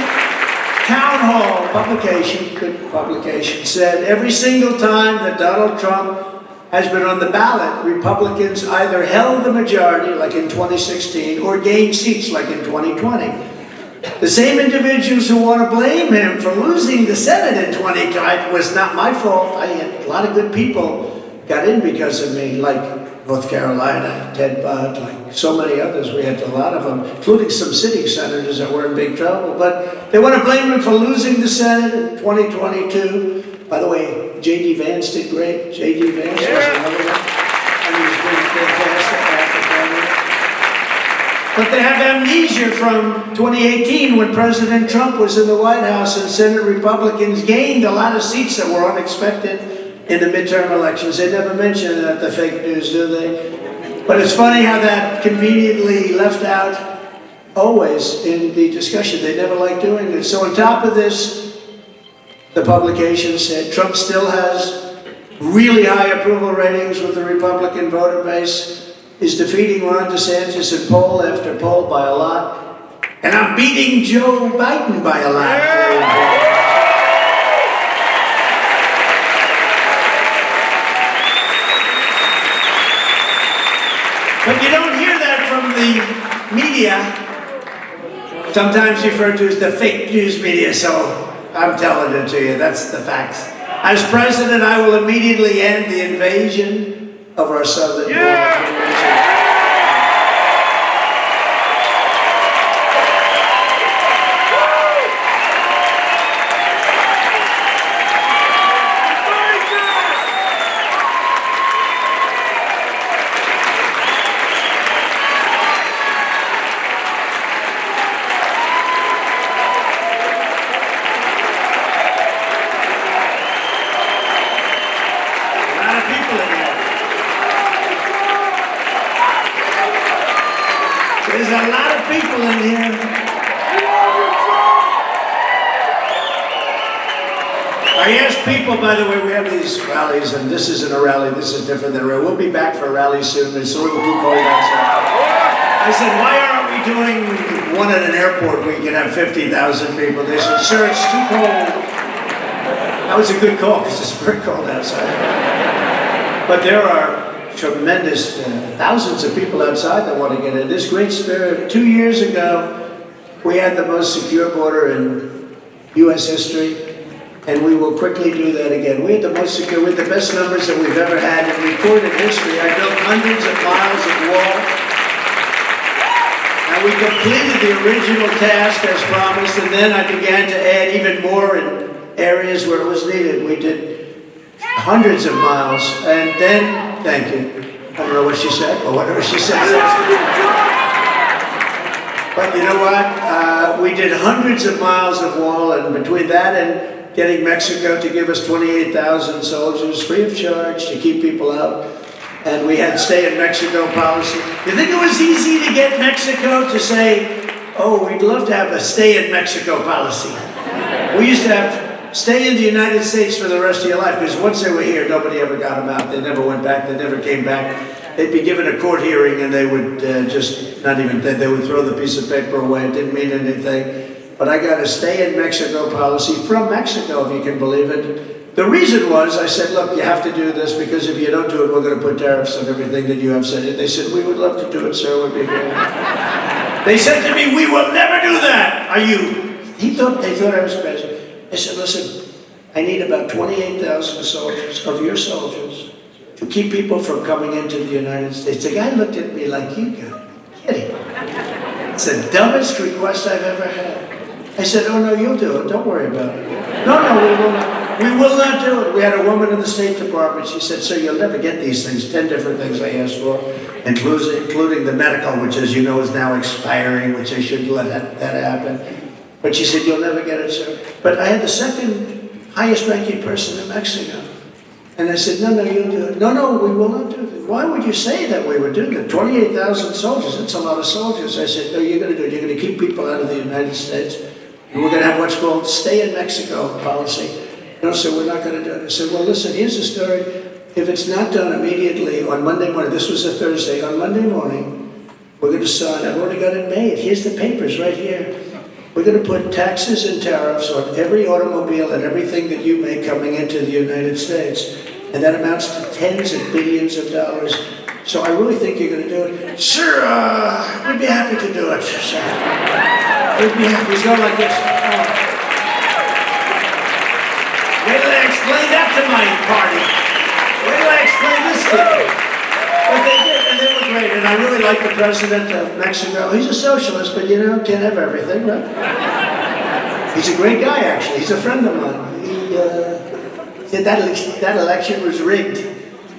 Town Hall publication, good publication, said, every single time that Donald Trump has been on the ballot, Republicans either held the majority, like in 2016, or gained seats, like in 2020. The same individuals who want to blame him for losing the Senate in 2020 was not my fault. I had a lot of good people got in because of me, like North Carolina, Ted Budd, like so many others. We had a lot of them, including some sitting senators that were in big trouble. But they want to blame him for losing the Senate in 2022. By the way, J.D. Vance did great. J.D. Vance was another one. And he's been fantastic after. But they have amnesia from 2018 when President Trump was in the White House and Senate Republicans gained a lot of seats that were unexpected in the midterm elections. They never mention that, the fake news, do they? But it's funny how that conveniently left out always in the discussion. They never like doing it. So on top of this, the publication said Trump still has really high approval ratings with the Republican voter base, is defeating Ron DeSantis in poll after poll by a lot, and I'm beating Joe Biden by a lot. But you don't hear that from the media, sometimes referred to as the fake news media, so I'm telling it to you, that's the facts. As president, I will immediately end the invasion of our southern border. There's a lot of people in here. I asked people, by the way, we have these rallies, and this isn't a rally, this is different than a rally. We'll be back for a rally soon. It's a little too cold outside. I said, why aren't we doing one at an airport where you can have 50,000 people? They said, sir, it's too cold. That was a good call, because it's very cold outside. But there are tremendous thousands of people outside that want to get in. This great spirit. 2 years ago, we had the most secure border in U.S. history, and we will quickly do that again. We had the most secure, we had the best numbers that we've ever had in recorded history. I built hundreds of miles of wall, and we completed the original task as promised, and then I began to add even more in areas where it was needed. We did hundreds of miles, and then thank you. I don't know what she said, or whatever she said. But you know what? We did hundreds of miles of wall, and between that and getting Mexico to give us 28,000 soldiers free of charge to keep people out, and we had stay in Mexico policy. You think it was easy to get Mexico to say, oh, we'd love to have a stay in Mexico policy? We used to have stay in the United States for the rest of your life, because once they were here, nobody ever got them out. They never went back. They never came back. They'd be given a court hearing, and they would just not even, they would throw the piece of paper away. It didn't mean anything. But I got a stay in Mexico policy from Mexico, if you can believe it. The reason was, I said, look, you have to do this, because if you don't do it, we're going to put tariffs on everything that you have said. They said, we would love to do it, sir. It would be great. They said to me, we will never do that. Are you? They thought I was crazy. I said, listen, I need about 28,000 soldiers, of your soldiers, to keep people from coming into the United States. The guy looked at me like, you got kidding. It's the dumbest request I've ever had. I said, oh no, you'll do it. Don't worry about it. No, we will not. We will not do it. We had a woman in the State Department. She said, "Sir, you'll never get these things." 10 different things I asked for, including the medical, which, as you know, is now expiring, which they shouldn't let that happen. But she said, "You'll never get it, sir." But I had the second highest ranking person in Mexico. And I said, no, you'll do it. No, we will not do it. Why would you say that we would do that? 28,000 soldiers, that's a lot of soldiers. I said, no, you're going to do it. You're going to keep people out of the United States. And we're going to have what's called stay in Mexico policy. No, sir, we're not going to do it. I said, well, listen, here's the story. If it's not done immediately on Monday morning, this was a Thursday, on Monday morning, we're going to sign. I've already got it made. Here's the papers right here. We're going to put taxes and tariffs on every automobile and everything that you make coming into the United States. And that amounts to tens of billions of dollars. So I really think you're going to do it. Sure, we'd be happy to do it. Sure. We'd be happy. He's going like this. Wait till I explain that to my party. Wait till I explain this to them. But they did, and they were great. And I really like the president of Mexico. He's a socialist, but can't have everything, right? He's a great guy, actually. He's a friend of mine. He said that election was rigged.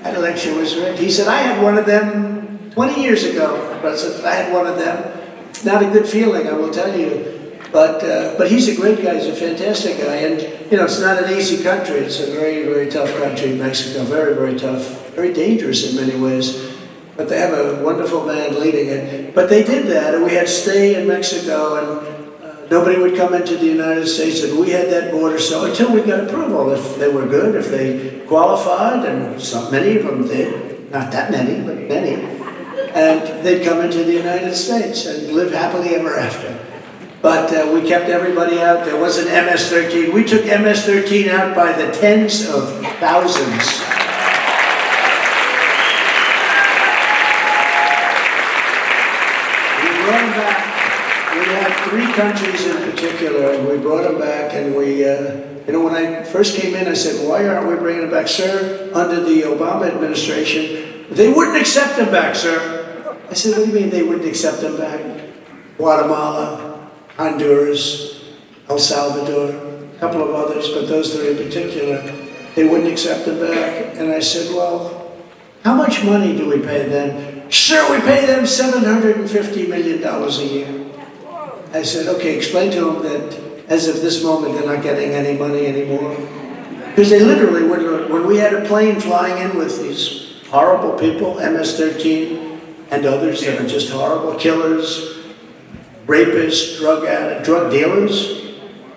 That election was rigged. He said, I had one of them 20 years ago, President. I had one of them. It's not a good feeling, I will tell you. But he's a great guy. He's a fantastic guy. And, it's not an easy country. It's a very, very tough country, Mexico. Very, very tough. Very dangerous in many ways. But they have a wonderful man leading it. But they did that, and we had to stay in Mexico, and nobody would come into the United States, and we had that border. So until we got approval, if they were good, if they qualified, and many of them did, not that many, but many, and they'd come into the United States and live happily ever after. But we kept everybody out. There wasn't MS-13. We took MS-13 out by the tens of thousands. We brought them back. We had 3 countries in particular, and we brought them back, and we, when I first came in, I said, why aren't we bringing them back, sir? Under the Obama administration, they wouldn't accept them back, sir. I said, what do you mean they wouldn't accept them back? Guatemala, Honduras, El Salvador, a couple of others, but those 3 in particular, they wouldn't accept them back. And I said, well, how much money do we pay them? Sir, we pay them $750 million a year. I said, okay, explain to them that as of this moment, they're not getting any money anymore. Because they literally would, when we had a plane flying in with these horrible people, MS-13 and others that are just horrible killers, rapists, drug dealers,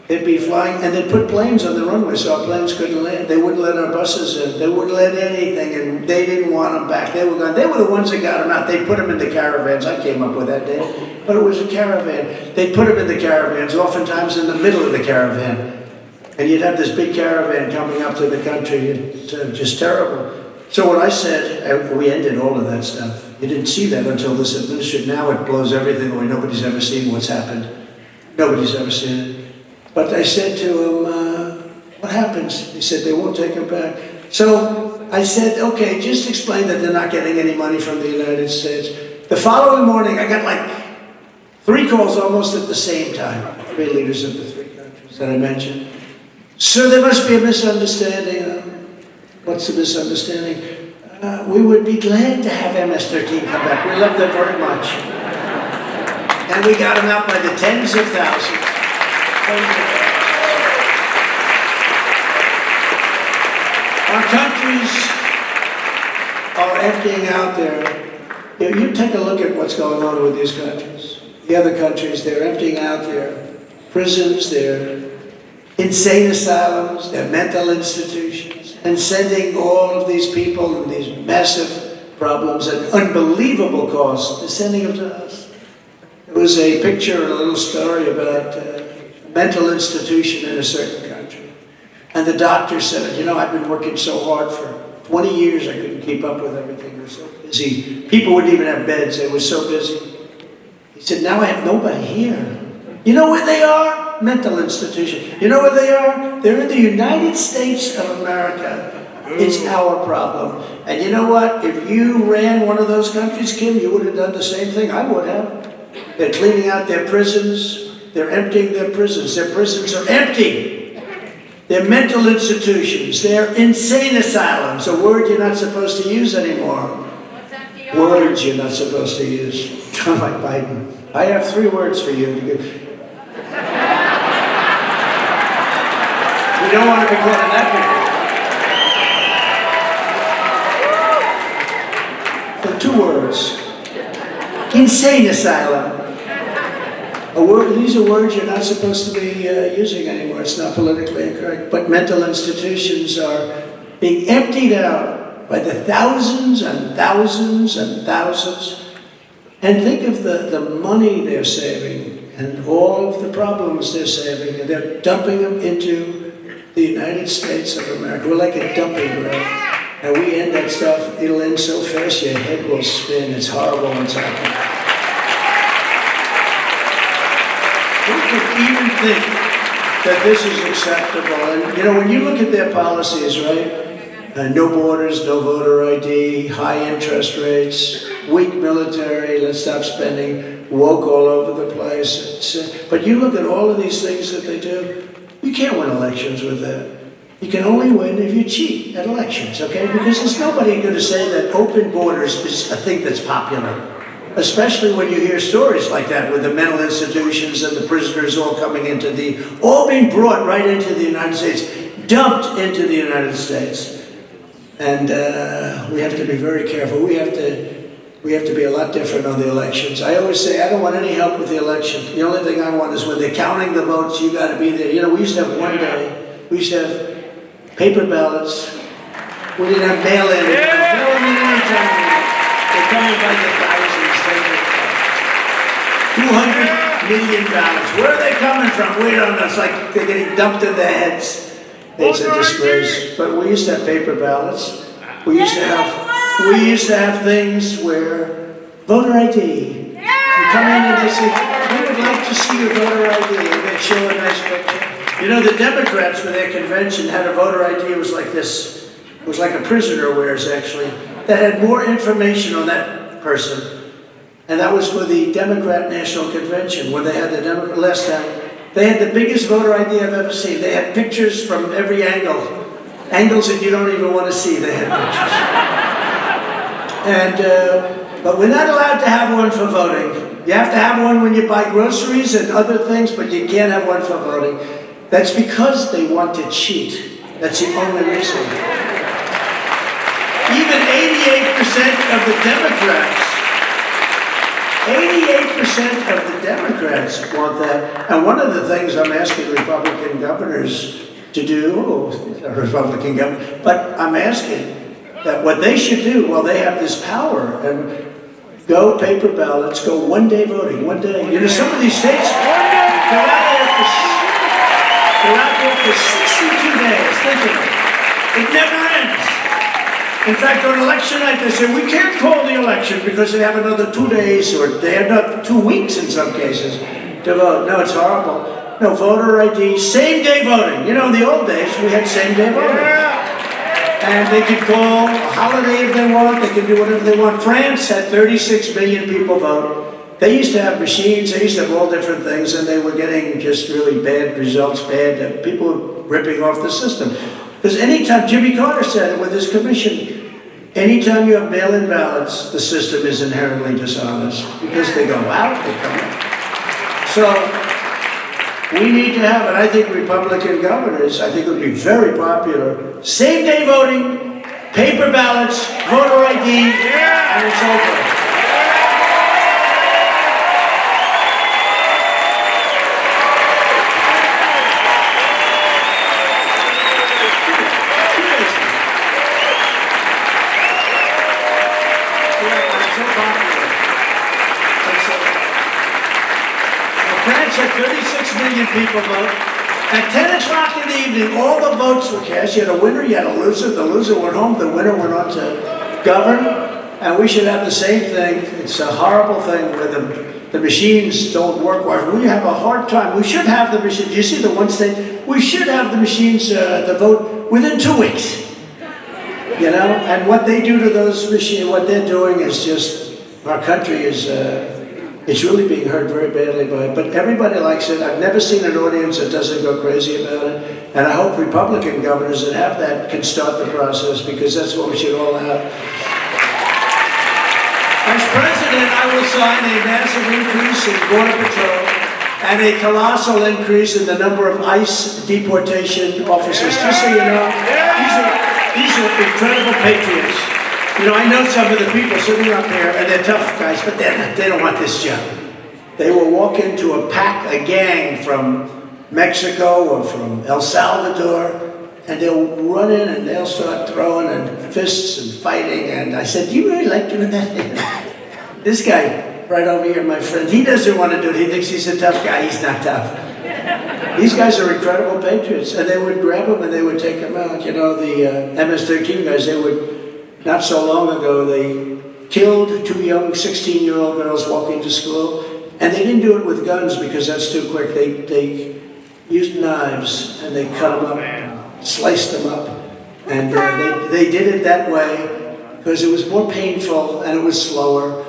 they'd be flying, and they'd put planes on the runway so our planes couldn't land. They wouldn't let our buses in. They wouldn't let anything, and they didn't want them back. They were gone. They were the ones that got them out. They put them in the caravans. I came up with that day, but it was a caravan. They put them in the caravans, oftentimes in the middle of the caravan, and you'd have this big caravan coming up to the country. It's just terrible. So what I said, we ended all of that stuff. You didn't see that until this administration. Now it blows everything away. Nobody's ever seen what's happened. Nobody's ever seen it. But I said to him, what happens? He said, they won't take them back. So I said, okay, just explain that they're not getting any money from the United States. The following morning, I got like 3 calls almost at the same time. 3 leaders of the 3 countries that I mentioned. Sir, there must be a misunderstanding. What's the misunderstanding? We would be glad to have MS-13 come back. We love them very much. And we got them out by the tens of thousands. Our countries are emptying out their, you take a look at what's going on with these countries. The other countries, they're emptying out their prisons, their insane asylums, their mental institutions, and sending all of these people in these massive problems at unbelievable cost. They're sending them to us. There was a picture and a little story about a mental institution in a certain country. And the doctor said, I've been working so hard for 20 years, I couldn't keep up with everything. We're so busy. People wouldn't even have beds. They were so busy. He said, now I have nobody here. You know where they are? Mental institution. You know where they are? They're in the United States of America. It's our problem. And you know what? If you ran one of those countries, Kim, you would have done the same thing. I would have. They're cleaning out their prisons. They're emptying their prisons. Their prisons are empty. They're mental institutions. They're insane asylums, a word you're not supposed to use anymore. Words you're not supposed to use. Like Biden. I have 3 words for you. We don't want to be caught in that big. So 2 words. Insane asylum. These are words you're not supposed to be using anymore. It's not politically incorrect. But mental institutions are being emptied out by the thousands and thousands and thousands. And think of the money they're saving and all of the problems they're saving. And they're dumping them into the United States of America. We're like a dumping ground. And we end that stuff, it'll end so fast your head will spin. It's horrible what's happening. Who could even think that this is acceptable? And you know, when you look at their policies, right? No borders, no voter ID, high interest rates, weak military, let's stop spending, woke all over the place. But you look at all of these things that they do, you can't win elections with that. You can only win if you cheat at elections, okay? Because there's nobody going to say that open borders is a thing that's popular. Especially when you hear stories like that with the mental institutions and the prisoners all coming all being brought right into the United States, dumped into the United States. And we have to be very careful. We have to be a lot different on the elections. I always say, I don't want any help with the election. The only thing I want is when they're counting the votes, you got to be there. You know, we used to have one day, we used to have paper ballots. We didn't have mail-in. Mail-in anytime. They're coming by the thousands. 200 million ballots. Where are they coming from? We don't know. It's like they're getting dumped in their heads. It's a disgrace. But we used to have paper ballots. We used to have things where voter ID. You come in and they say, we would like to see your voter ID. And they'd show a nice picture. You know, the Democrats for their convention had a voter ID. It was like this. It was like a prisoner wears, actually. That had more information on that person. And that was for the Democrat National Convention, where they had the Democrat last time. They had the biggest voter ID I've ever seen. They had pictures from every angle. Angles that you don't even want to see, they had pictures. And, but we're not allowed to have one for voting. You have to have one when you buy groceries and other things, but you can't have one for voting. That's because they want to cheat. That's the only reason. Even 88% of the Democrats 88% of the Democrats want that. And one of the things I'm asking Republican governors to do, Republican governor, but I'm asking that what they should do, well, they have this power, and go paper ballots, go one-day voting, one day. You know, some of these states, they're out there for 62 days. Think of it. It never ends. In fact, on election night, they say, we can't call the election because they have another 2 days, or they have another 2 weeks in some cases to vote. No, it's horrible. No, voter ID, same-day voting. You know, in the old days, we had same-day voting. And they could call a holiday if they want. They could do whatever they want. France had 36 million people vote. They used to have machines. They used to have all different things, and they were getting just really bad results, people were ripping off the system. Because anytime, Jimmy Carter said it with his commission, anytime you have mail-in ballots, the system is inherently dishonest. Because they go out, they come in. So, we need to have it. I think Republican governors, I think it would be very popular. Same-day voting, paper ballots, voter ID, and it's over. France had 36 million people vote. At 10 o'clock in the evening, all the votes were cast. You had a winner, you had a loser. The loser went home, the winner went on to govern. And we should have the same thing. It's a horrible thing where the machines don't work well. We have a hard time. We should have the machines. You see the one state? We should have the machines to vote within 2 weeks. You know? And what they do to those machines, what they're doing is just, our country is it's really being hurt very badly by it. But everybody likes it. I've never seen an audience that doesn't go crazy about it. And I hope Republican governors that have that can start the process, because that's what we should all have. As president, I will sign a massive increase in Border Patrol and a colossal increase in the number of ICE deportation officers. Just so you know, these are incredible patriots. You know, I know some of the people sitting up here, and they're tough guys, but they don't want this job. They will walk into a gang from Mexico or from El Salvador, and they'll run in and they'll start throwing and fists and fighting. And I said, do you really like doing that? This guy right over here, my friend, he doesn't want to do it. He thinks he's a tough guy. He's not tough. These guys are incredible patriots, and they would grab them and they would take them out. You know, the MS-13 guys, they would, not so long ago, they killed 2 young 16-year-old girls walking to school, and they didn't do it with guns because that's too quick. They used knives and they cut them up, sliced them up, and they did it that way because it was more painful and it was slower.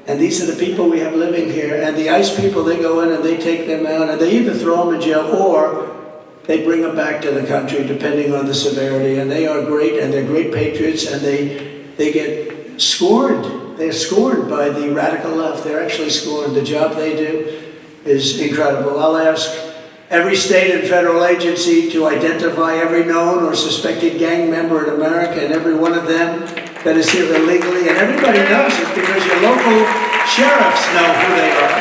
And these are the people we have living here. And the ICE people, they go in and they take them out, and they either throw them in jail or they bring them back to the country, depending on the severity. And they are great, and they're great patriots, and they get scorned. They're scorned by the radical left. They're actually scorned. The job they do is incredible. I'll ask every state and federal agency to identify every known or suspected gang member in America, and every one of them that is here illegally, and everybody knows it because your local sheriffs know who they are.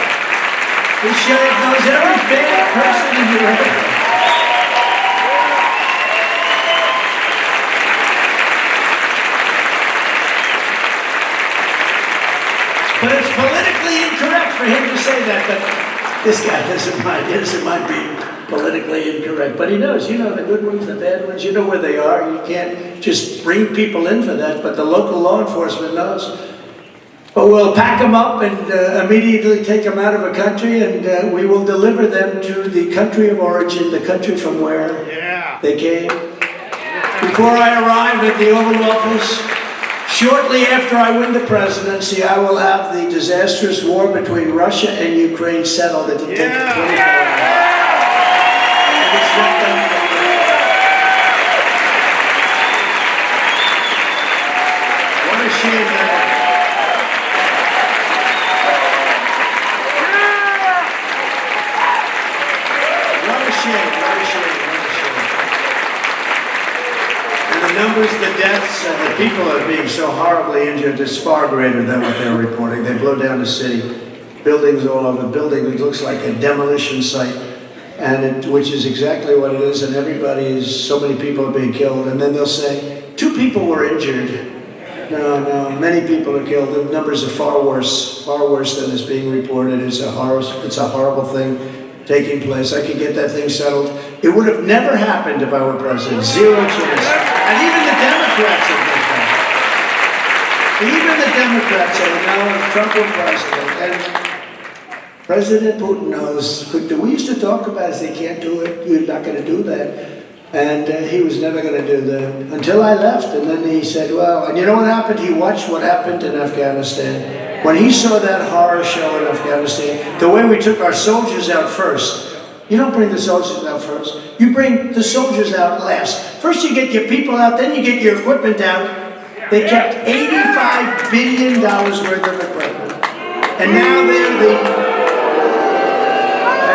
The sheriff knows every bad person in your area. But it's politically incorrect for him to say that, but this guy doesn't mind. He doesn't mind being politically incorrect. But he knows, you know, the good ones, the bad ones, you know where they are. You can't just bring people in for that, but the local law enforcement knows. But we'll pack them up and immediately take them out of a country, and we will deliver them to the country of origin, the country from where they came. Before I arrive at the Oval Office, shortly after I win the presidency, I will have the disastrous war between Russia and Ukraine settled. It will take 24 hours. What a shame that is. What a shame, what a shame, what a shame. And the numbers, the deaths, and the people that are being so horribly injured is far greater than what they're reporting. They blow down the city, buildings all over. The building, it looks like a demolition site, and which is exactly what it is, and so many people are being killed, and then they'll say, 2 people were injured. No, many people are killed. The numbers are far worse than is being reported. It's a horrible thing taking place. I could get that thing settled. It would have never happened if I were president. 0 chance. And even the Democrats have been that. Even the Democrats say, no, if Trump were president. And President Putin knows. We used to talk about it. They can't do it. You're not going to do that. And he was never going to do that until I left. And then he said, well, and you know what happened? He watched what happened in Afghanistan. When he saw that horror show in Afghanistan, the way we took our soldiers out first. You don't bring the soldiers out first. You bring the soldiers out last. First you get your people out, then you get your equipment out. They kept $85 billion worth of equipment. And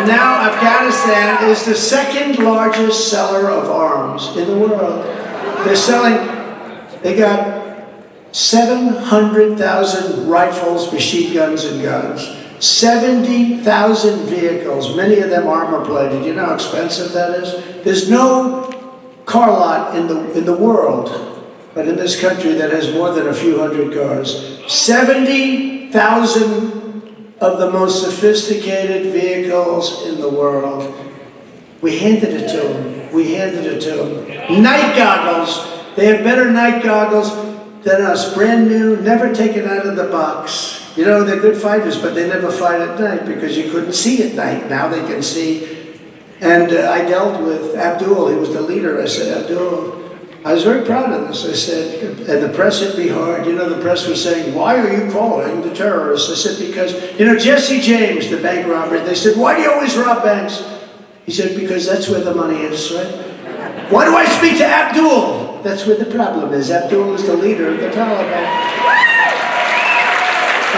now Afghanistan is the 2nd largest seller of arms in the world. They got 700,000 rifles, machine guns, and guns. 70,000 vehicles, many of them armor-plated. You know how expensive that is? There's no car lot in the world, but in this country that has more than a few hundred cars. 70,000 of the most sophisticated vehicles in the world. We handed it to them. We handed it to them. Night goggles. They have better night goggles than us. Brand new, never taken out of the box. You know, they're good fighters, but they never fight at night because you couldn't see at night. Now they can see. And I dealt with Abdul. He was the leader. I said, Abdul, I was very proud of this. I said, and the press hit me hard. You know, the press was saying, why are you calling the terrorists? I said, because, you know, Jesse James, the bank robber, they said, why do you always rob banks? He said, because that's where the money is, right? Why do I speak to Abdul? That's where the problem is. Abdul is the leader of the Taliban.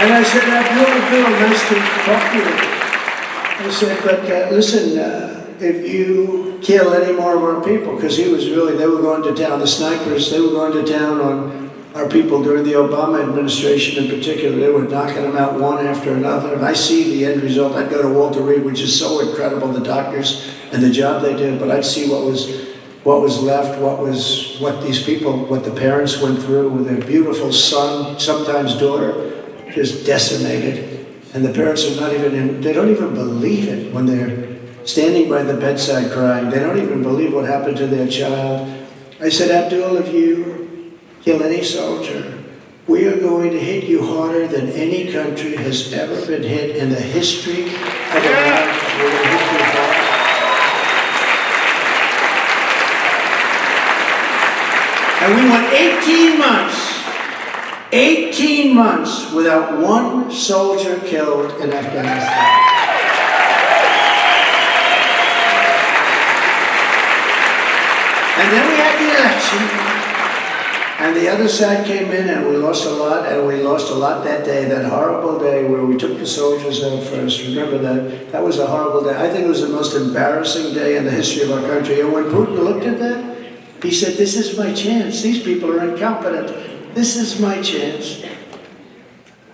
And I said, Abdul, nice to talk to you. I said, but listen, if you kill any more of our people, because they were going to town, the snipers, they were going to town on our people during the Obama administration in particular. They were knocking them out one after another. And I see the end result. I'd go to Walter Reed, which is so incredible, the doctors and the job they did, but I'd see what was left, what these people, what the parents went through with their beautiful son, sometimes daughter, just decimated. And the parents are they don't even believe it when they're standing by the bedside crying. They don't even believe what happened to their child. I said, Abdul, if you kill any soldier, we are going to hit you harder than any country has ever been hit in the history of America. We're going to hit you hard. And we went 18 months without one soldier killed in Afghanistan. And then we had the election, and the other side came in, and we lost a lot, that day, that horrible day where we took the soldiers out first. Remember that? That was a horrible day. I think it was the most embarrassing day in the history of our country. And when Putin looked at that, he said, this is my chance. These people are incompetent. This is my chance.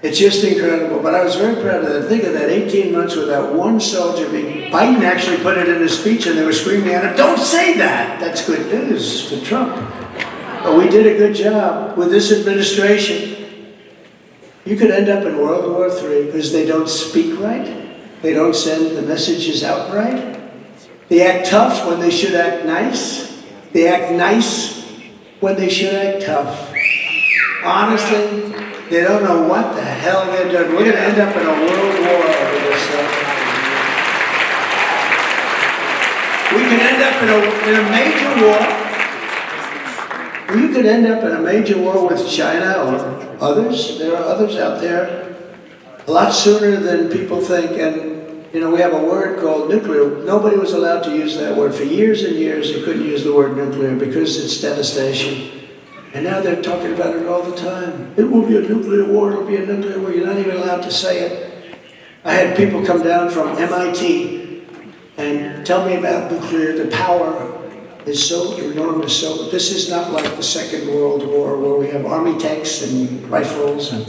It's just incredible. But I was very proud of that. Think of that, 18 months without one soldier being... Biden actually put it in his speech, and they were screaming at him, don't say that. That's good news to Trump. But we did a good job with this administration. You could end up in World War III because they don't speak right. They don't send the messages out right. They act tough when they should act nice. They act nice when they should act tough. Honestly, they don't know what the hell they're doing. We're going to end up in a world war over this stuff. We could end up in a major war. You could end up in a major war with China or others. There are others out there a lot sooner than people think. And, you know, we have a word called nuclear. Nobody was allowed to use that word. For years and years, you couldn't use the word nuclear because it's devastation. And now they're talking about it all the time. It will be a nuclear war, it'll be a nuclear war. You're not even allowed to say it. I had people come down from MIT and tell me about nuclear. The power is so enormous. So this is not like the Second World War where we have army tanks and rifles and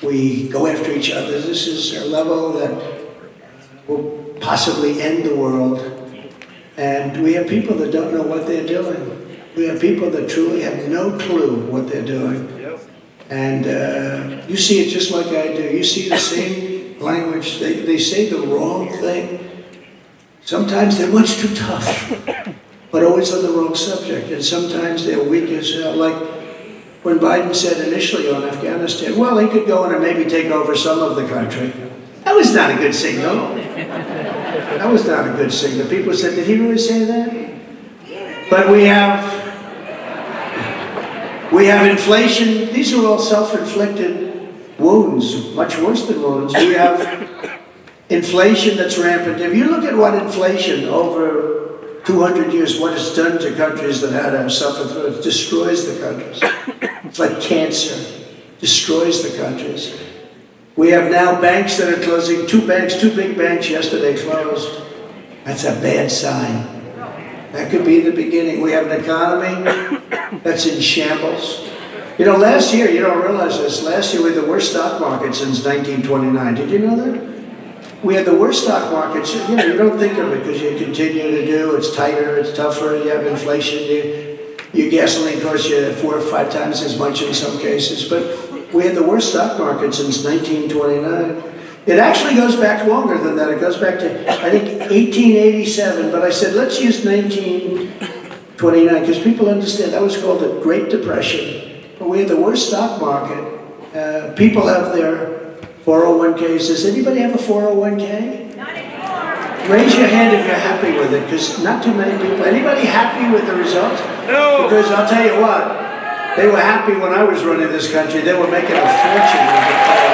we go after each other. This is a level that will possibly end the world. And we have people that don't know what they're doing. We have people that truly have no clue what they're doing. And you see it just like I do. You see the same language. They say the wrong thing. Sometimes they're much too tough, but always on the wrong subject. And sometimes they're weak as hell. Like when Biden said initially on Afghanistan, well, he could go in and maybe take over some of the country. That was not a good signal. That was not a good signal. People said, did he really say that? But we have inflation. These are all self-inflicted wounds, much worse than wounds. We have inflation that's rampant. If you look at what inflation over 200 years, what it's done to countries that had to suffer through it, destroys the countries. It's like cancer, destroys the countries. We have now banks that are closing. Two big banks yesterday closed. That's a bad sign. That could be the beginning. We have an economy that's in shambles. You know, last year, you don't realize this, last year we had the worst stock market since 1929. Did you know that? We had the worst stock market. You know, you don't think of it because you continue to do, it's tighter, it's tougher, you have inflation, your gasoline costs you 4 or 5 times as much in some cases. But we had the worst stock market since 1929. It actually goes back longer than that. It goes back to, I think, 1887. But I said, let's use 1929, because people understand that was called the Great Depression. But we had the worst stock market. People have their 401ks. Does anybody have a 401k? Not anymore. Raise your hand if you're happy with it, because not too many people. Anybody happy with the results? No. Because I'll tell you what, they were happy when I was running this country. They were making a fortune with the poll.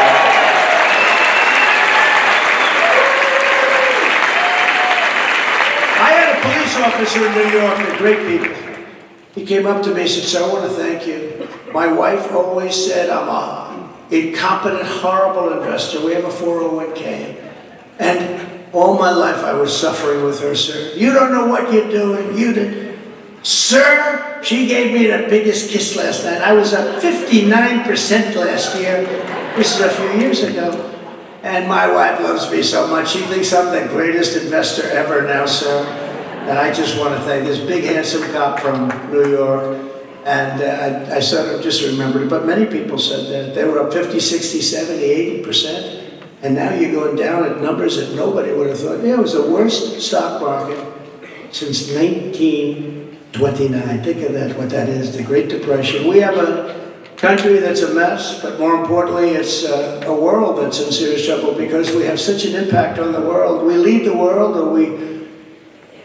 I had a police officer in New York, they're great people. He came up to me and said, "Sir, I want to thank you. My wife always said I'm an incompetent, horrible investor. We have a 401k. And all my life I was suffering with her, sir. You don't know what you're doing. You did. Sir, she gave me the biggest kiss last night. I was up 59% last year. This is a few years ago. And my wife loves me so much. She thinks I'm the greatest investor ever now, sir. And I just want to thank this big, handsome cop from New York. And I sort of just remembered it. But many people said that. They were up 50, 60, 70, 80%. And now you're going down at numbers that nobody would have thought. Yeah, it was the worst stock market since 1929. Think of that, what that is, the Great Depression. We have a country that's a mess, but more importantly, it's a world that's in serious trouble because we have such an impact on the world. We lead the world, or we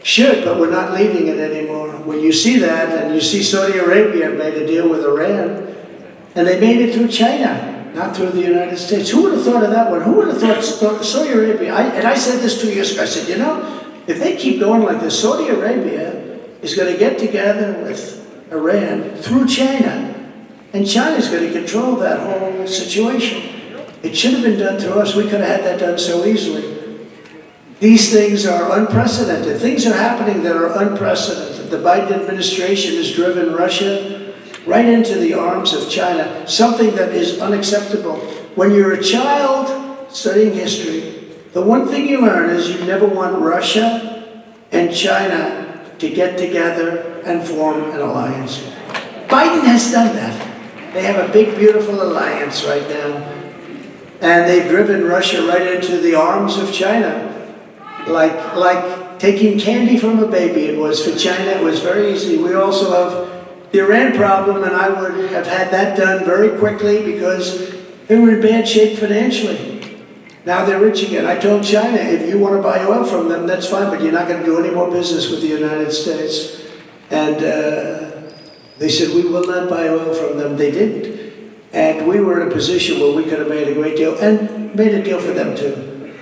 should, but we're not leading it anymore. When you see that, and you see Saudi Arabia made a deal with Iran, and they made it through China, not through the United States. Who would have thought of that one? Who would have thought Saudi Arabia? And I said this 2 years ago. I said, you know, if they keep going like this, Saudi Arabia is going to get together with Iran through China. And China's going to control that whole situation. It should have been done through us. We could have had that done so easily. These things are unprecedented. Things are happening that are unprecedented. The Biden administration has driven Russia right into the arms of China, something that is unacceptable. When you're a child studying history, the one thing you learn is you never want Russia and China to get together and form an alliance. Biden has done that. They have a big, beautiful alliance right now. And they've driven Russia right into the arms of China. Like taking candy from a baby it was for China. It was very easy. We also have the Iran problem, and I would have had that done very quickly because they were in bad shape financially. Now they're rich again. I told China, if you want to buy oil from them, that's fine, but you're not going to do any more business with the United States. And they said, we will not buy oil from them. They didn't. And we were in a position where we could have made a great deal, and made a deal for them too.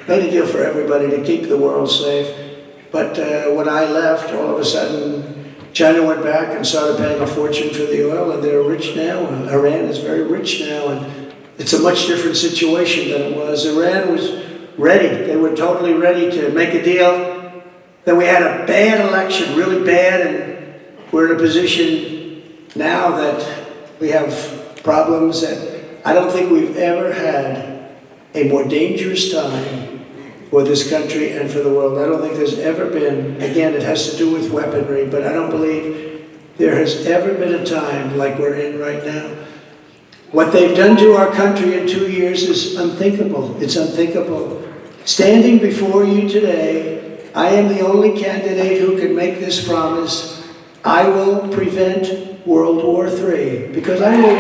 Made a deal for everybody to keep the world safe. But when I left, all of a sudden, China went back and started paying a fortune for the oil, and they're rich now. Iran is very rich now, and it's a much different situation than it was. Iran was ready. They were totally ready to make a deal. Then we had a bad election, really bad, and we're in a position now that we have problems that I don't think we've ever had a more dangerous time for this country and for the world. I don't think there's ever been, again, it has to do with weaponry, but I don't believe there has ever been a time like we're in right now. What they've done to our country in 2 years is unthinkable. It's unthinkable. Standing before you today, I am the only candidate who can make this promise. I will prevent World War III, because I will...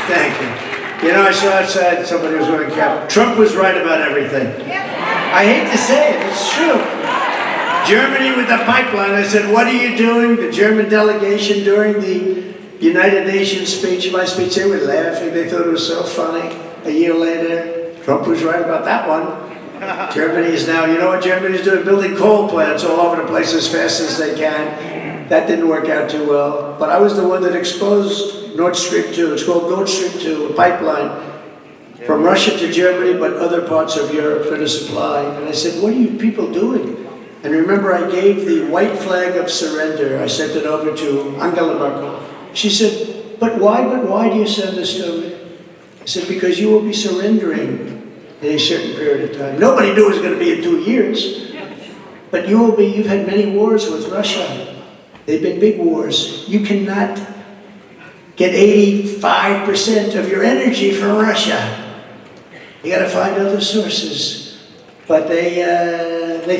Thank you. You know, I saw outside somebody was wearing a cap. Trump was right about everything. I hate to say it, it's true. Germany with the pipeline, I said, what are you doing? The German delegation during the United Nations speech, my speech, they were laughing. They thought it was so funny. A year later, Trump was right about that one. Germany is now, you know what Germany is doing? Building coal plants all over the place as fast as they can. That didn't work out too well. But I was the one that exposed Nord Stream 2. It's called Nord Stream 2, a pipeline from Russia to Germany, but other parts of Europe for the supply. And I said, what are you people doing? And remember, I gave the white flag of surrender. I sent it over to Angela Merkel. She said, but why do you send this to me? I said, because you will be surrendering in a certain period of time. Nobody knew it was going to be in 2 years. But you've had many wars with Russia. They've been big wars. You cannot get 85% of your energy from Russia. You got to find other sources. But they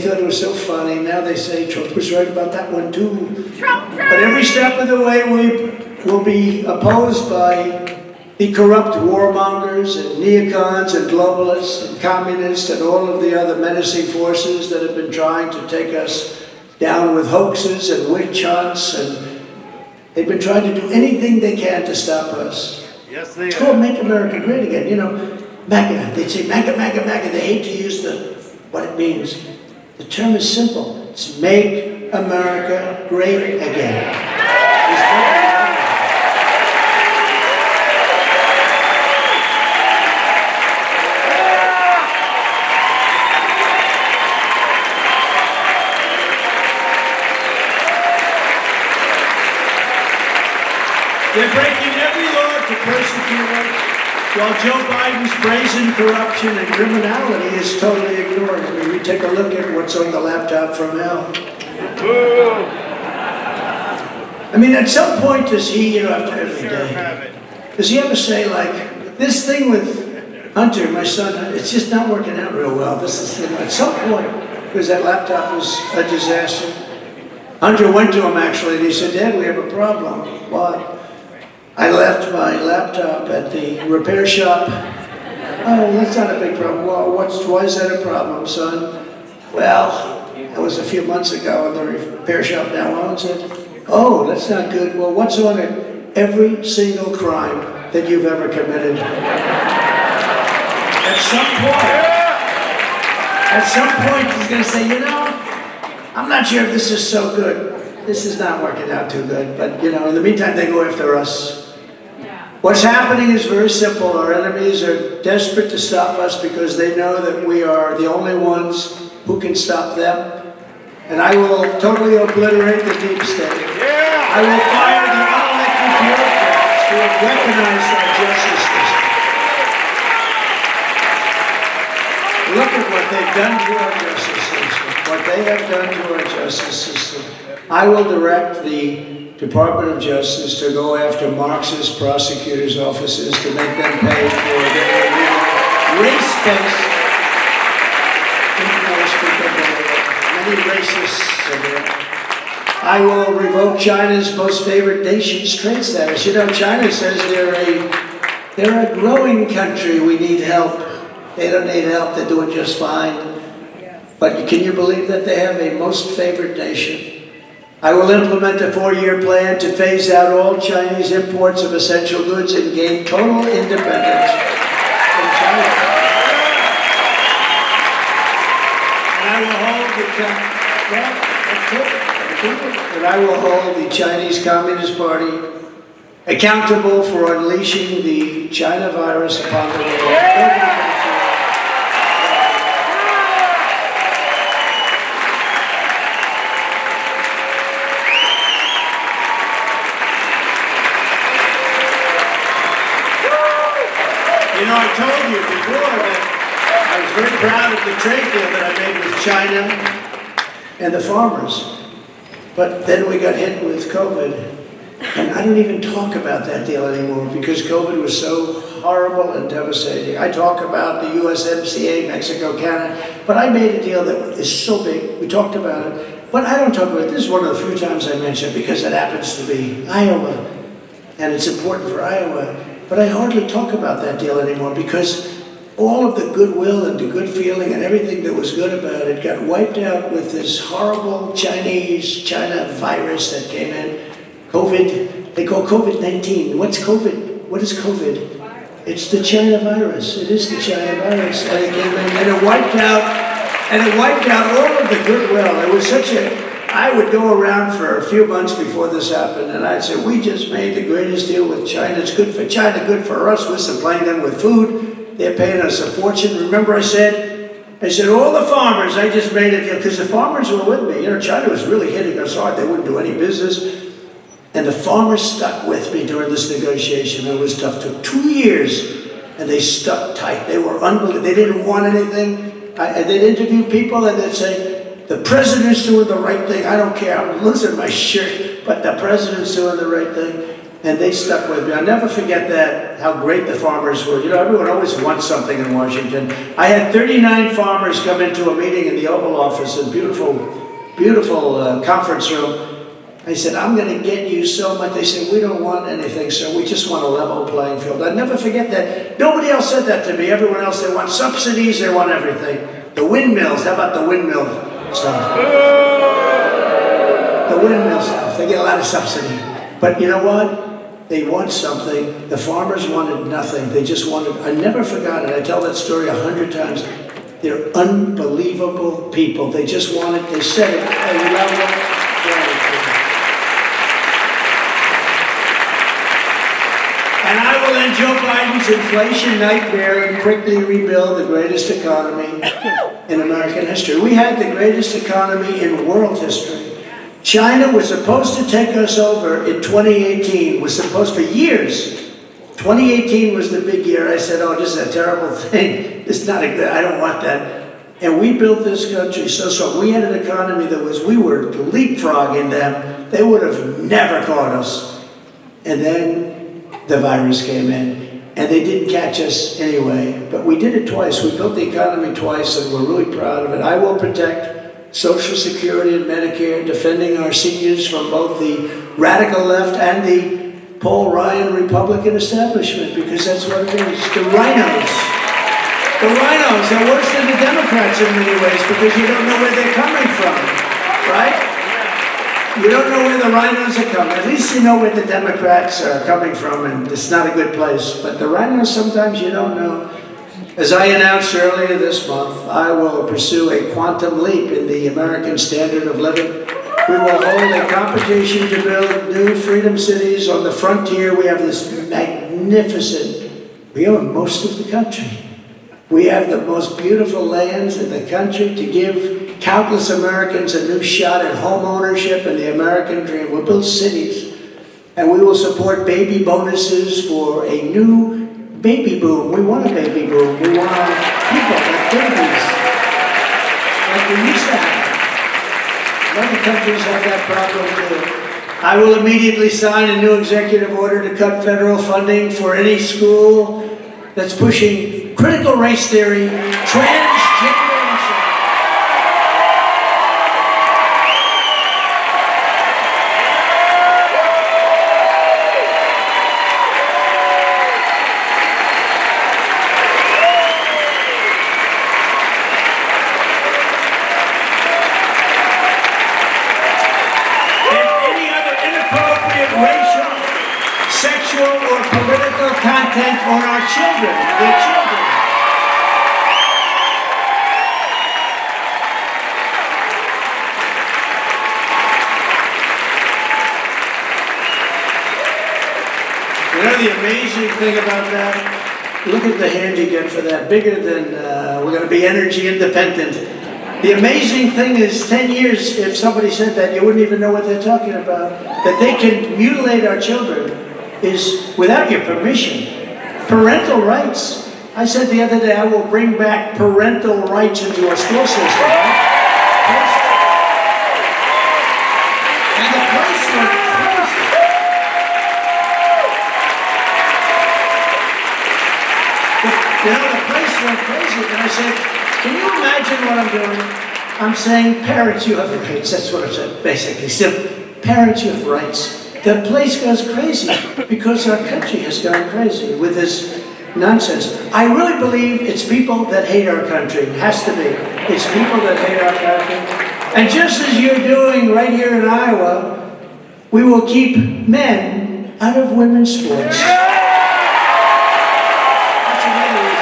thought it was so funny. Now they say Trump was right about that one too. But every step of the way we will be opposed by the corrupt warmongers and neocons and globalists and communists and all of the other menacing forces that have been trying to take us down with hoaxes and witch hunts, and they've been trying to do anything they can to stop us. Yes, they It's are. called Make America Great Again. You know, MAGA, they say MAGA, MAGA, MAGA. They hate to use what it means. The term is simple. It's Make America Great Again. They're breaking every law to persecute us, while Joe Biden's brazen corruption and criminality is totally ignored. I mean, we take a look at what's on the laptop from hell. I mean, at some point does he, after every day, does he ever say, like, this thing with Hunter, my son, it's just not working out real well. This is, at some point, because that laptop was a disaster. Hunter went to him, actually, and he said, Dad, we have a problem. What? I left my laptop at the repair shop. Oh, that's not a big problem. Well, why is that a problem, son? Well, it was a few months ago, and the repair shop now owns it. Oh, that's not good. Well, what's on it? Every single crime that you've ever committed. At some point, he's going to say, I'm not sure if this is so good. This is not working out too good. But, in the meantime, they go after us. What's happening is very simple. Our enemies are desperate to stop us because they know that we are the only ones who can stop them. And I will totally obliterate the deep state. I will fire the unelected bureaucrats who have weaponized our justice system. Look at what they've done to our justice system. What they have done to our justice system. I will direct the Department of Justice to go after Marxist prosecutors' offices to make them pay for their race-based enforcement of the law. Many racists are there. I will revoke China's most favored nation's trade status. China says they're a growing country. We need help. They don't need help. They're doing just fine. But can you believe that they have a most favored nation? I will implement a 4-year plan to phase out all Chinese imports of essential goods and gain total independence from China. And I will hold the Chinese Communist Party accountable for unleashing the China virus upon the world. I told you before that I was very proud of the trade deal that I made with China and the farmers. But then we got hit with COVID. And I don't even talk about that deal anymore because COVID was so horrible and devastating. I talk about the USMCA, Mexico, Canada, but I made a deal that is so big. We talked about it. But I don't talk about it. This is one of the few times I mention it because it happens to be Iowa. And it's important for Iowa. But I hardly talk about that deal anymore because all of the goodwill and the good feeling and everything that was good about it got wiped out with this horrible China virus that came in. COVID, they call COVID-19. What's COVID? What is COVID? It's the China virus. It is the China virus. And it came in and it wiped out all of the goodwill. It was I would go around for a few months before this happened, and I'd say, we just made the greatest deal with China. It's good for China, good for us. We're supplying them with food. They're paying us a fortune. Remember I said, all the farmers, I just made a deal, because the farmers were with me. China was really hitting us hard. They wouldn't do any business. And the farmers stuck with me during this negotiation. It was tough. It took 2 years, and they stuck tight. They were unbelievable. They didn't want anything. And they'd interview people, and they'd say, the president's doing the right thing. I don't care. I'm losing my shirt, but the president's doing the right thing. and they stuck with me. I'll never forget that, how great the farmers were. You know, everyone always wants something in Washington. I had 39 farmers come into a meeting in the Oval Office, a beautiful, beautiful conference room. I said, I'm going to get you so much. They said, we don't want anything, sir. We just want a level playing field. I'll never forget that. Nobody else said that to me. Everyone else, they want subsidies, they want everything. The windmills, how about the windmill stuff? The windmill stuff, they get a lot of subsidy. But you know what? They want something. The farmers wanted nothing. They just wanted, I never forgot it. I tell that story 100 times. They're unbelievable people. They just wanted, they said it, a level gratitude. And I will end Joe Biden's inflation nightmare and quickly rebuild the greatest economy in American history. We had the greatest economy in world history. China was supposed to take us over in 2018, was supposed for years. 2018 was the big year. I said, oh, this is a terrible thing. It's not a good, I don't want that. And we built this country so strong. We had an economy that was, we were leapfrogging them. They would have never caught us. And then the virus came in, and they didn't catch us anyway. But we did it twice. We built the economy twice, and we're really proud of it. I will protect Social Security and Medicare, defending our seniors from both the radical left and the Paul Ryan Republican establishment, because that's what it is. The rhinos. The rhinos are worse than the Democrats in many ways, because you don't know where they're coming from, right? You don't know where the rhinos are coming. At least you know where the Democrats are coming from, and it's not a good place. But the rhinos, sometimes you don't know. As I announced earlier this month, I will pursue a quantum leap in the American standard of living. We will hold a competition to build new freedom cities on the frontier. We have this magnificent, we own most of the country. We have the most beautiful lands in the country to give countless Americans a new shot at home ownership and the American dream. We'll build cities, and we will support baby bonuses for a new baby boom. We want a baby boom. We want people like babies, like we used to have. Other countries have that problem too. I will immediately sign a new executive order to cut federal funding for any school that's pushing critical race theory, transgender. Content on our children, their children. You know the amazing thing about that? Look at the hand you get for that, bigger than we're going to be energy independent. The amazing thing is 10 years, if somebody said that, you wouldn't even know what they're talking about. That they can mutilate our children is without your permission. Parental rights. I said the other day, I will bring back parental rights into our school system. And the place went crazy. You know, the place went crazy. And I said, can you imagine what I'm doing? I'm saying, parents, you have rights. That's what I'm saying, basically. So, parents, you have rights. The place goes crazy because our country has gone crazy with this nonsense. I really believe it's people that hate our country. It has to be. It's people that hate our country. And just as you're doing right here in Iowa, we will keep men out of women's sports. That's another reason.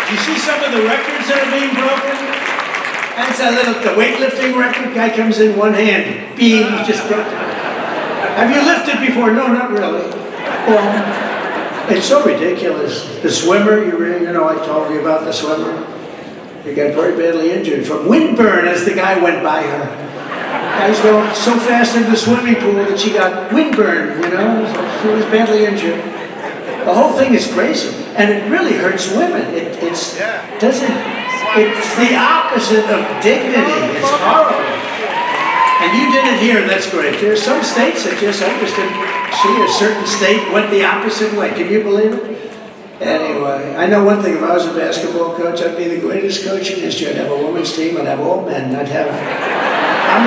You see some of the records that are being broken? That's a little, the weightlifting record, guy comes in one hand, being just broken. Have you lifted before? No, not really. Well, it's so ridiculous. The swimmer, you know, I told you about the swimmer. He got very badly injured from windburn as the guy went by her. Guy's going so fast in the swimming pool that she got windburn, you know, so she was badly injured. The whole thing is crazy, and it really hurts women. It's the opposite of dignity. It's horrible. And you did it here, and that's great. There are some states that I just didn't see a certain state went the opposite way. Can you believe it? Anyway, I know one thing. If I was a basketball coach, I'd be the greatest coach in history. I'd have a women's team. I'd have all men. I'm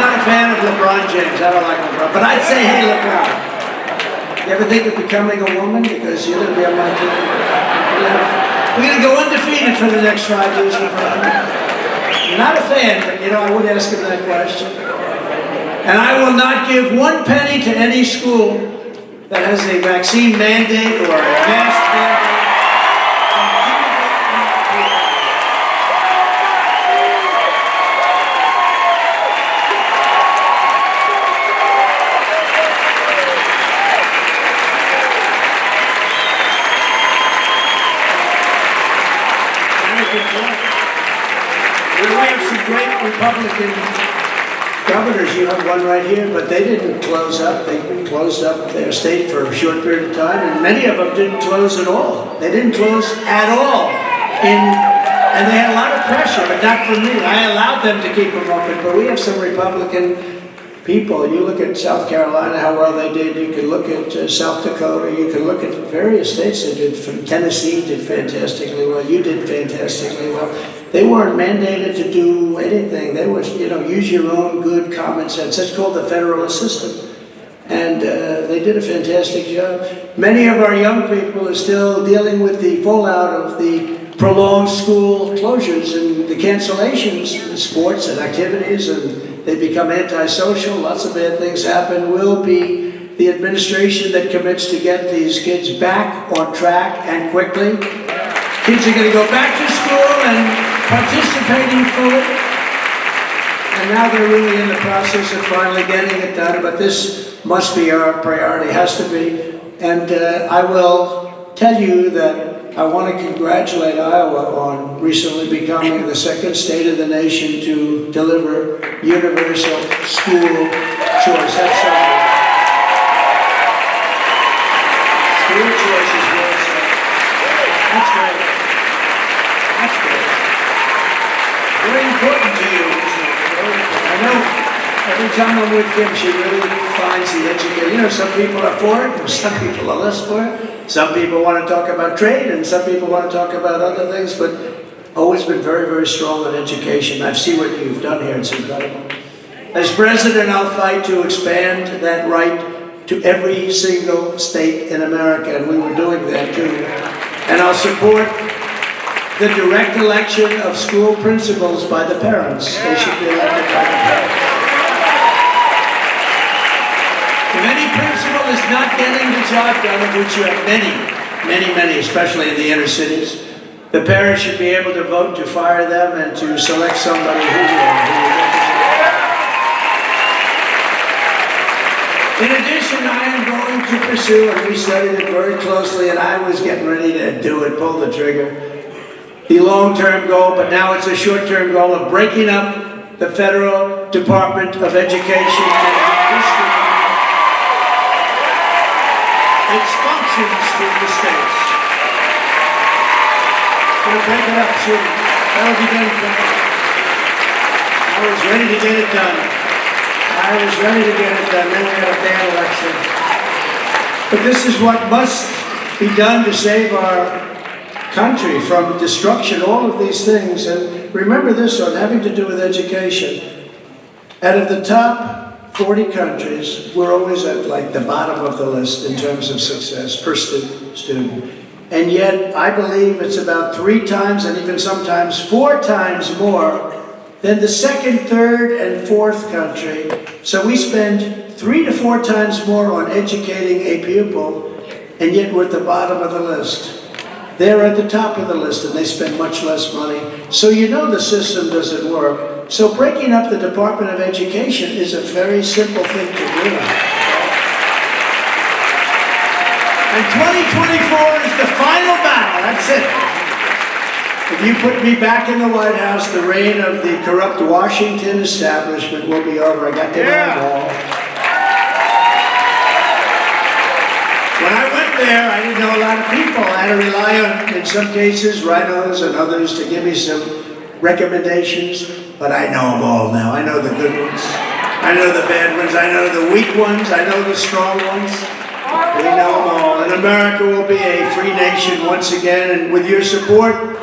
not a fan of LeBron James. I don't like LeBron. But I'd say, hey, LeBron, you ever think of becoming a woman? Because you're going to be on my team. We're going to go undefeated for the next 5 years. I'm not a fan, but I would ask him that question. And I will not give 1 penny to any school that has a vaccine mandate or a mask mandate. We have some great Republican governors. You have one right here, but they didn't close up. They closed up their state for a short period of time, and many of them didn't close at all. They didn't close at all. And they had a lot of pressure, but not from me. I allowed them to keep them open, but we have some Republican people. You look at South Carolina, how well they did. You can look at South Dakota. You can look at various states that did. From Tennessee did fantastically well. You did fantastically well. They weren't mandated to do anything. They were, use your own good common sense. That's called the federalist system. And they did a fantastic job. Many of our young people are still dealing with the fallout of the prolonged school closures and the cancellations in sports and activities, and they become antisocial. Lots of bad things happen. Will be the administration that commits to get these kids back on track and quickly. Kids are going to go back to school and participating fully. And now they're really in the process of finally getting it done. But this must be our priority, has to be. And I will tell you that I want to congratulate Iowa on recently becoming the second state of the nation to deliver universal school choice. That's school choice is well said. That's great. That's great. Very important to you, isn't it? I know every time I'm with Kim, she really finds the education. Some people are for it, and some people are less for it. Some people want to talk about trade, and some people want to talk about other things, but always been very, very strong on education. I see what you've done here. It's incredible. As president, I'll fight to expand that right to every single state in America, and we were doing that too. And I'll support the direct election of school principals by the parents. They should be elected by the parents. If any principal is not getting the job done, of which you have many, especially in the inner cities, the parents should be able to vote to fire them and to select somebody who will get the job. In addition, I am going to pursue, and we studied it very closely, and I was getting ready to do it, pull the trigger, the long-term goal, but now it's a short-term goal of breaking up the Federal Department of Education and redistricting its functions to the states. We'll break it up soon. That'll be done quickly. I was ready to get it done. Then we had a bad election. But this is what must be done to save our country from destruction, all of these things. And remember this one, having to do with education. Out of the top 40 countries, we're always at like the bottom of the list in terms of success per student. And yet, I believe it's about 3 times and even sometimes 4 times more than the second, third, and fourth country. So we spend 3 to 4 times more on educating a pupil, and yet we're at the bottom of the list. They're at the top of the list, and they spend much less money. So the system doesn't work. So breaking up the Department of Education is a very simple thing to do. And 2024 is the final battle. That's it. If you put me back in the White House, the reign of the corrupt Washington establishment will be over. I got them on the wall. When I went there, I didn't know a lot on people. I had to rely on, in some cases, rhinos and others to give me some recommendations, but I know them all now. I know the good ones. I know the bad ones. I know the weak ones. I know the strong ones. We know them all. And America will be a free nation once again, and with your support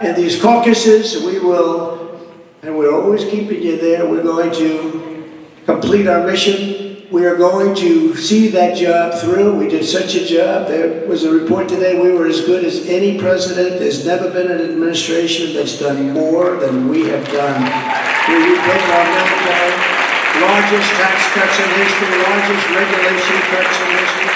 in these caucuses, we will, and we're always keeping you there, we're going to complete our mission. We are going to see that job through. We did such a job. There was a report today, we were as good as any president. There's never been an administration that's done more than we have done. We rebuilt our military, largest tax cuts in history, largest regulation cuts in history.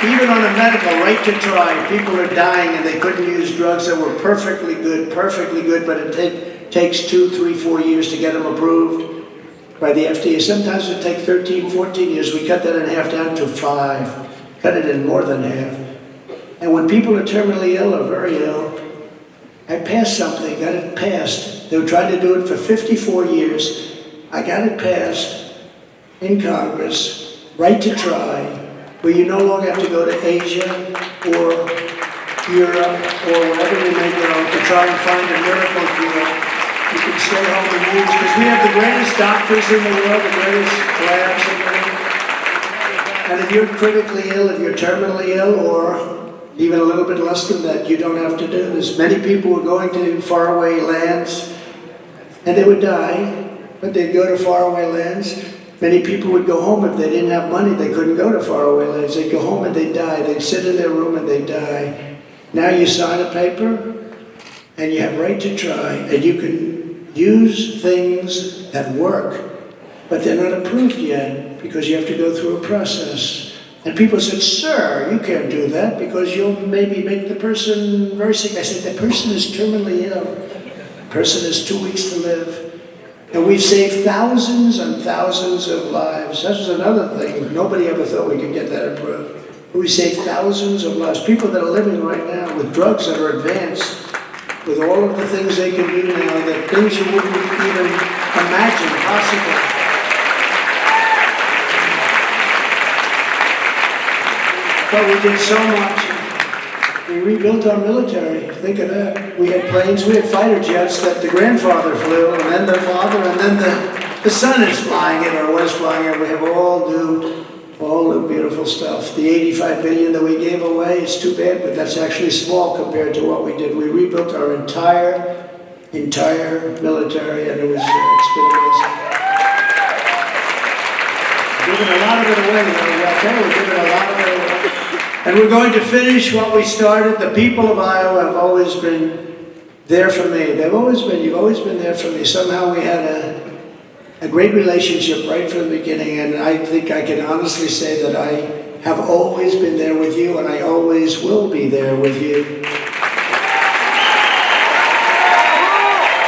Even on a medical, right to try, people are dying and they couldn't use drugs that were perfectly good, but it takes 2, 3, 4 years to get them approved by the FDA. Sometimes it takes 13, 14 years. We cut that in half down to 5, cut it in more than half. And when people are terminally ill or very ill, I passed something, got it passed. They were trying to do it for 54 years. I got it passed in Congress, right to try, where you no longer have to go to Asia or Europe or wherever you may go to try and find a miracle cure. You can stay home and use, because we have the greatest doctors in the world, the greatest labs in the world. And if you're critically ill, if you're terminally ill, or even a little bit less than that, you don't have to do this. Many people were going to faraway lands, and they would die, but they'd go to faraway lands. Many people would go home if they didn't have money. They couldn't go to faraway lands. They'd go home and they'd die. They'd sit in their room and they'd die. Now you sign a paper, and you have right to try, and you can use things that work, but they're not approved yet because you have to go through a process. And people said, sir, you can't do that because you'll maybe make the person very sick. I said, the person is terminally ill. The person has 2 weeks to live. And we've saved thousands and thousands of lives. That was another thing. Nobody ever thought we could get that approved. We saved thousands of lives. People that are living right now with drugs that are advanced, with all of the things they can do now, that things you wouldn't even imagine possible. But we did so much. We rebuilt our military. Think of that. We had planes, we had fighter jets that the grandfather flew, and then the father, and then the son is flying it or was flying it. We have all new beautiful stuff. The $85 billion that we gave away is too bad, but that's actually small compared to what we did. We rebuilt our entire military, and it's been amazing. We're giving a lot of it away, though. I tell you, we're giving a lot of it away. And we're going to finish what we started. The people of Iowa have always been there for me. You've always been there for me. Somehow we had a great relationship right from the beginning, and I think I can honestly say that I have always been there with you, and I always will be there with you.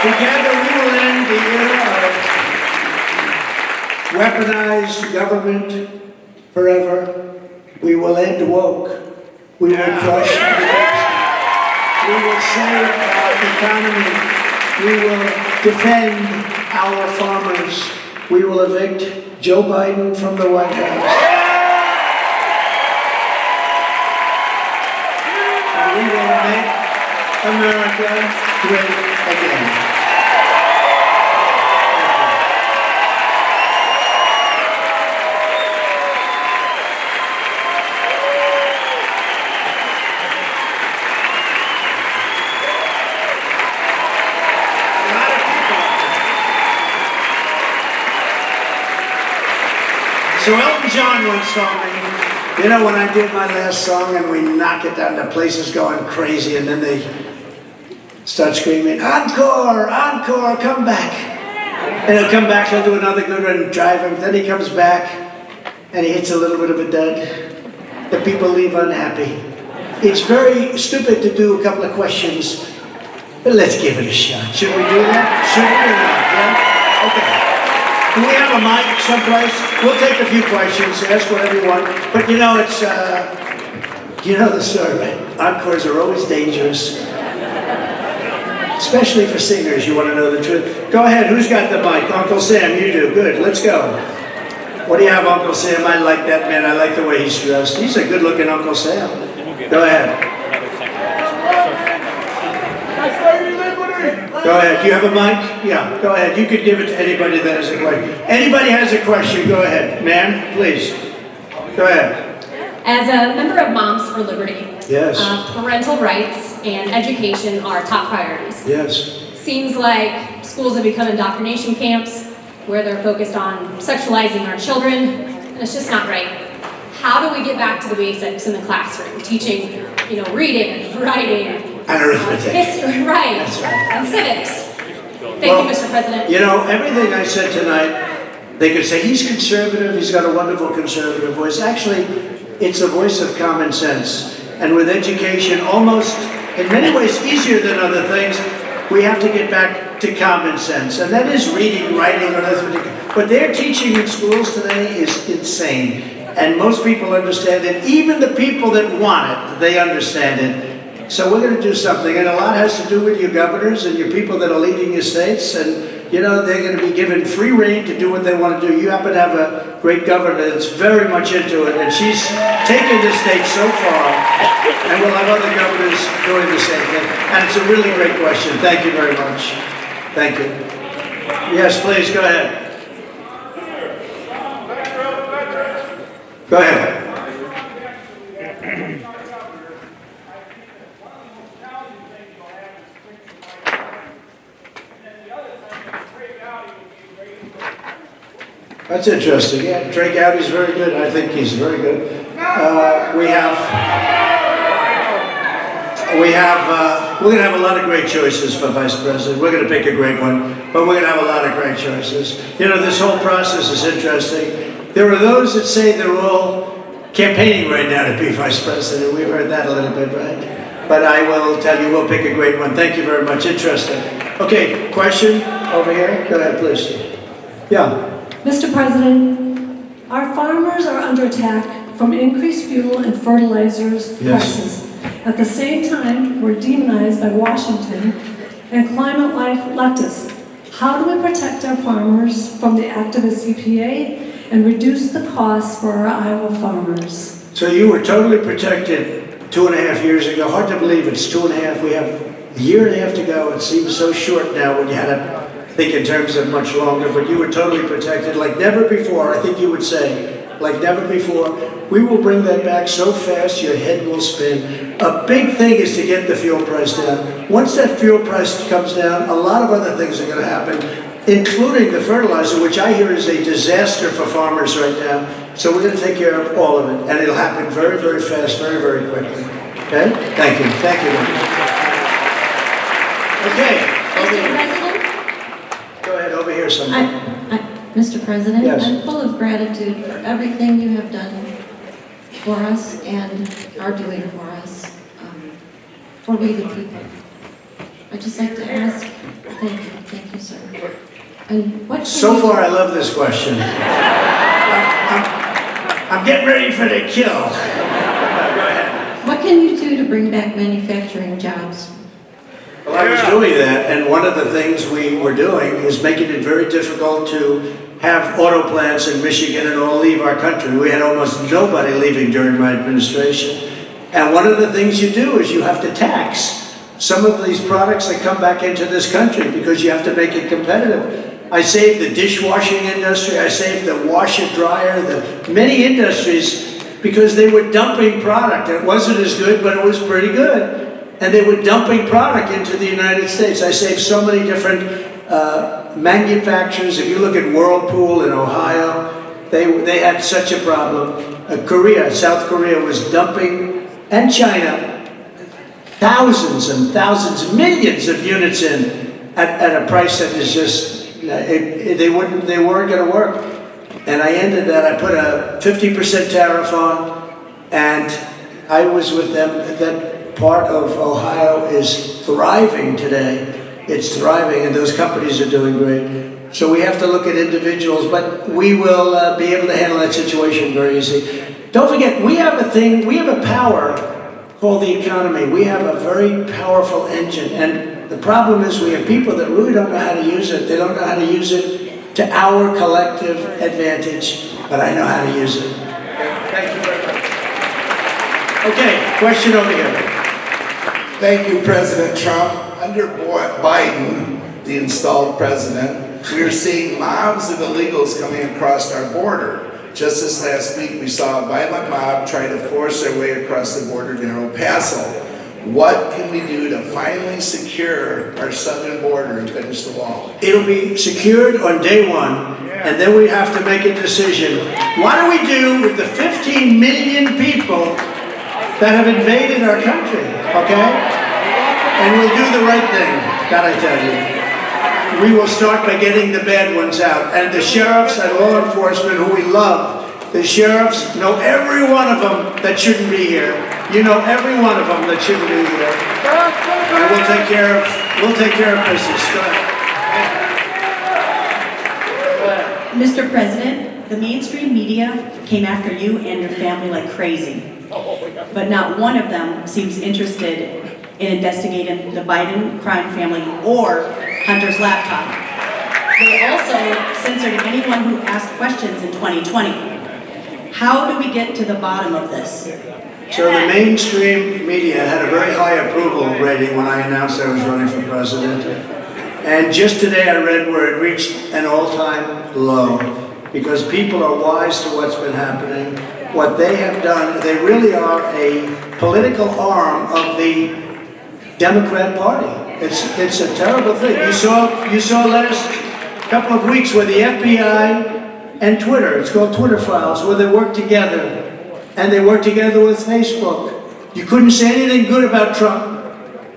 Together we will end the era of weaponized government forever. We will end woke. We will crush the rich. We will save our economy. We will defend our farmers. We will evict Joe Biden from the White House. And we will make America great again. So Elton John once told me, you know, when I did my last song and we knock it down, the place is going crazy, and then they start screaming, encore, encore, come back. And he'll come back, he'll do another good one and drive him. Then he comes back and he hits a little bit of a dud. The people leave unhappy. It's very stupid to do a couple of questions, but let's give it a shot. Should we do that? Should we or not? Yeah? Okay. Do we have a mic someplace? We'll take a few questions, ask whatever you want. But you know, it's, you know the story, right? Encores are always dangerous. Especially for singers, you want to know the truth. Go ahead, who's got the mic? Uncle Sam, you do. Good, let's go. What do you have, Uncle Sam? I like that man. I like the way he's dressed. He's a good-looking Uncle Sam. Go ahead. Go ahead. Do you have a mic? Yeah, go ahead. You could give it to anybody that has a question. Anybody has a question, go ahead. Ma'am, please. Go ahead. As a member of Moms for Liberty, Yes. Parental rights and education are top priorities. Yes. Seems like schools have become indoctrination camps where they're focused on sexualizing our children, and it's just not right. How do we get back to the basics in the classroom, teaching, reading, writing, And arithmetic. history, right, That's right. and civics? Thank Well, you, Mr. President. Everything I said tonight, they could say he's conservative, he's got a wonderful conservative voice. Actually, it's a voice of common sense. And with education, almost, in many ways, easier than other things, we have to get back to common sense. And that is reading, writing, arithmetic. What they're teaching in schools today is insane. And most people understand it. Even the people that want it, they understand it. So we're going to do something. And a lot has to do with your governors and your people that are leading your states. And, they're going to be given free rein to do what they want to do. You happen to have a great governor that's very much into it. And she's taken the state so far. And we'll have other governors doing the same thing. And it's a really great question. Thank you very much. Thank you. Yes, please, go ahead. Go ahead. That's interesting. Yeah, Trey Gowdy's very good. I think he's very good. We're going to have a lot of great choices for vice president. We're going to pick a great one, but we're going to have a lot of great choices. This whole process is interesting. There are those that say they're all campaigning right now to be vice president. We've heard that a little bit, right? But I will tell you, we'll pick a great one. Thank you very much. Interesting. Okay, question over here. Go ahead, please. Yeah. Mr. President, our farmers are under attack from increased fuel and fertilizers prices. At the same time, we're demonized by Washington and climate leftists. How do we protect our farmers from the activist EPA and reduce the costs for our Iowa farmers? So you were totally protected 2.5 years ago. Hard to believe it's 2.5. We have a year and a half to go. It seems so short now when you had to think in terms of much longer, but you were totally protected like never before. I think you would say, like never before. We will bring that back so fast your head will spin. A big thing is to get the fuel price down. Once that fuel price comes down, a lot of other things are going to happen, including the fertilizer, which I hear is a disaster for farmers right now. So we're going to take care of all of it, and it'll happen very, very fast, very, very quickly. Okay? Thank you. Thank you. Okay. Mr. President? Go ahead, over here somewhere. Mr. President, Yes. I'm full of gratitude for everything you have done for us and are doing for us, for we the people. I'd just like to ask, thank you, sir. And what So far, I love this question. I'm getting ready for the kill. Go ahead. What can you do to bring back manufacturing jobs? Well, I was doing that, and one of the things we were doing is making it very difficult to have auto plants in Michigan and all leave our country. We had almost nobody leaving during my administration. And one of the things you do is you have to tax some of these products that come back into this country because you have to make it competitive. I saved the dishwashing industry, I saved the washer dryer, the many industries because they were dumping product. It wasn't as good, but it was pretty good. And they were dumping product into the United States. I saved so many different manufacturers. If you look at Whirlpool in Ohio, they had such a problem. South Korea was dumping, and China, thousands and thousands, millions of units in at a price that is just, they weren't going to work. And I ended that. I put a 50% tariff on, and I was with them. That part of Ohio is thriving today. It's thriving, and those companies are doing great. So we have to look at individuals, but we will be able to handle that situation very easy. Don't forget, we have a power called the economy. We have a very powerful engine, and the problem is we have people that really don't know how to use it. They don't know how to use it to our collective advantage, but I know how to use it. Thank you very much. Okay, question over here. Thank you, President Trump. Under Biden, the installed president, we are seeing mobs of illegals coming across our border. Just this last week, we saw a violent mob try to force their way across the border near El Paso. What can we do to finally secure our southern border and finish the wall? It'll be secured on day one, and then we have to make a decision. What do we do with the 15 million people that have invaded our country, okay? And we'll do the right thing, that I tell you. We will start by getting the bad ones out. And the sheriffs and law enforcement who we love, the sheriffs know every one of them that shouldn't be here. You know every one of them that shouldn't be here. And we'll take care of business. Go ahead. Mr. President, the mainstream media came after you and your family like crazy. But not one of them seems interested in investigating the Biden crime family or Hunter's laptop. They also censored anyone who asked questions in 2020. How do we get to the bottom of this? So the mainstream media had a very high approval rating when I announced I was running for president. And just today I read where it reached an all-time low because people are wise to what's been happening. What they have done, they really are a political arm of the Democrat Party. It's a terrible thing. You saw last couple of weeks where the FBI and Twitter, it's called Twitter Files, where they work together. And they work together with Facebook. You couldn't say anything good about Trump.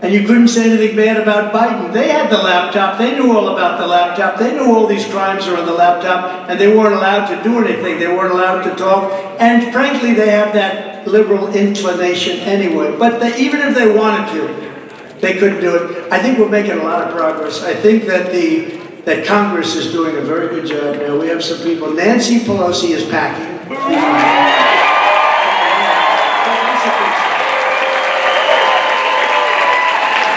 And you couldn't say anything bad about Biden. They had the laptop. They knew all about the laptop. They knew all these crimes are on the laptop. And they weren't allowed to do anything. They weren't allowed to talk. And frankly, they have that liberal inclination anyway. But even if they wanted to, they couldn't do it. I think we're making a lot of progress. I think that that Congress is doing a very good job now. We have some people. Nancy Pelosi is packing.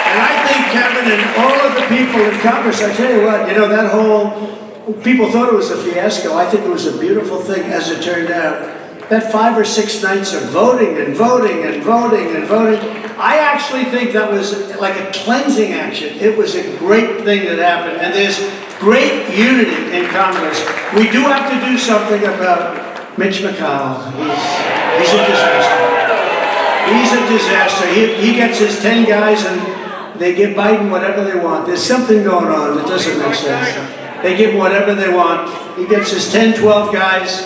And I think, Kevin, and all of the people in Congress, I tell you what, that whole, people thought it was a fiasco. I think it was a beautiful thing as it turned out. That 5 or 6 nights of voting and voting and voting and voting, I actually think that was like a cleansing action. It was a great thing that happened, and there's great unity in Congress. We do have to do something about Mitch McConnell. He's a disaster. He's a disaster. He gets his 10 guys and they give Biden whatever they want. There's something going on that doesn't make sense. They give him whatever they want. He gets his 10, 12 guys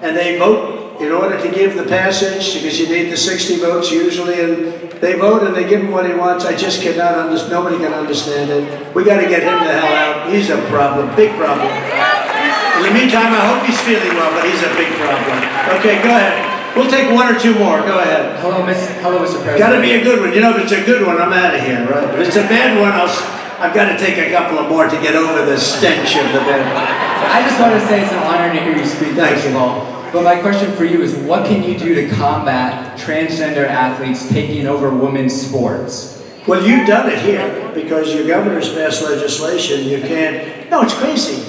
and they vote in order to give the passage, because you need the 60 votes usually, and they vote and they give him what he wants. I just cannot understand. Nobody can understand it. We got to get him the hell out. He's a problem, big problem. In the meantime, I hope he's feeling well, but he's a big problem. Okay, go ahead. We'll take 1 or 2 more. Go ahead. Hello, Mr. President. Got to be a good one. If it's a good one, I'm out of here, right? If it's a bad one, I've got to take a couple of more to get over the stench of the bad one. I just want to say it's an honor to hear you speak, first of all. But my question for you is, what can you do to combat transgender athletes taking over women's sports? Well, you've done it here, because your governor's passed legislation. You can't. No, it's crazy.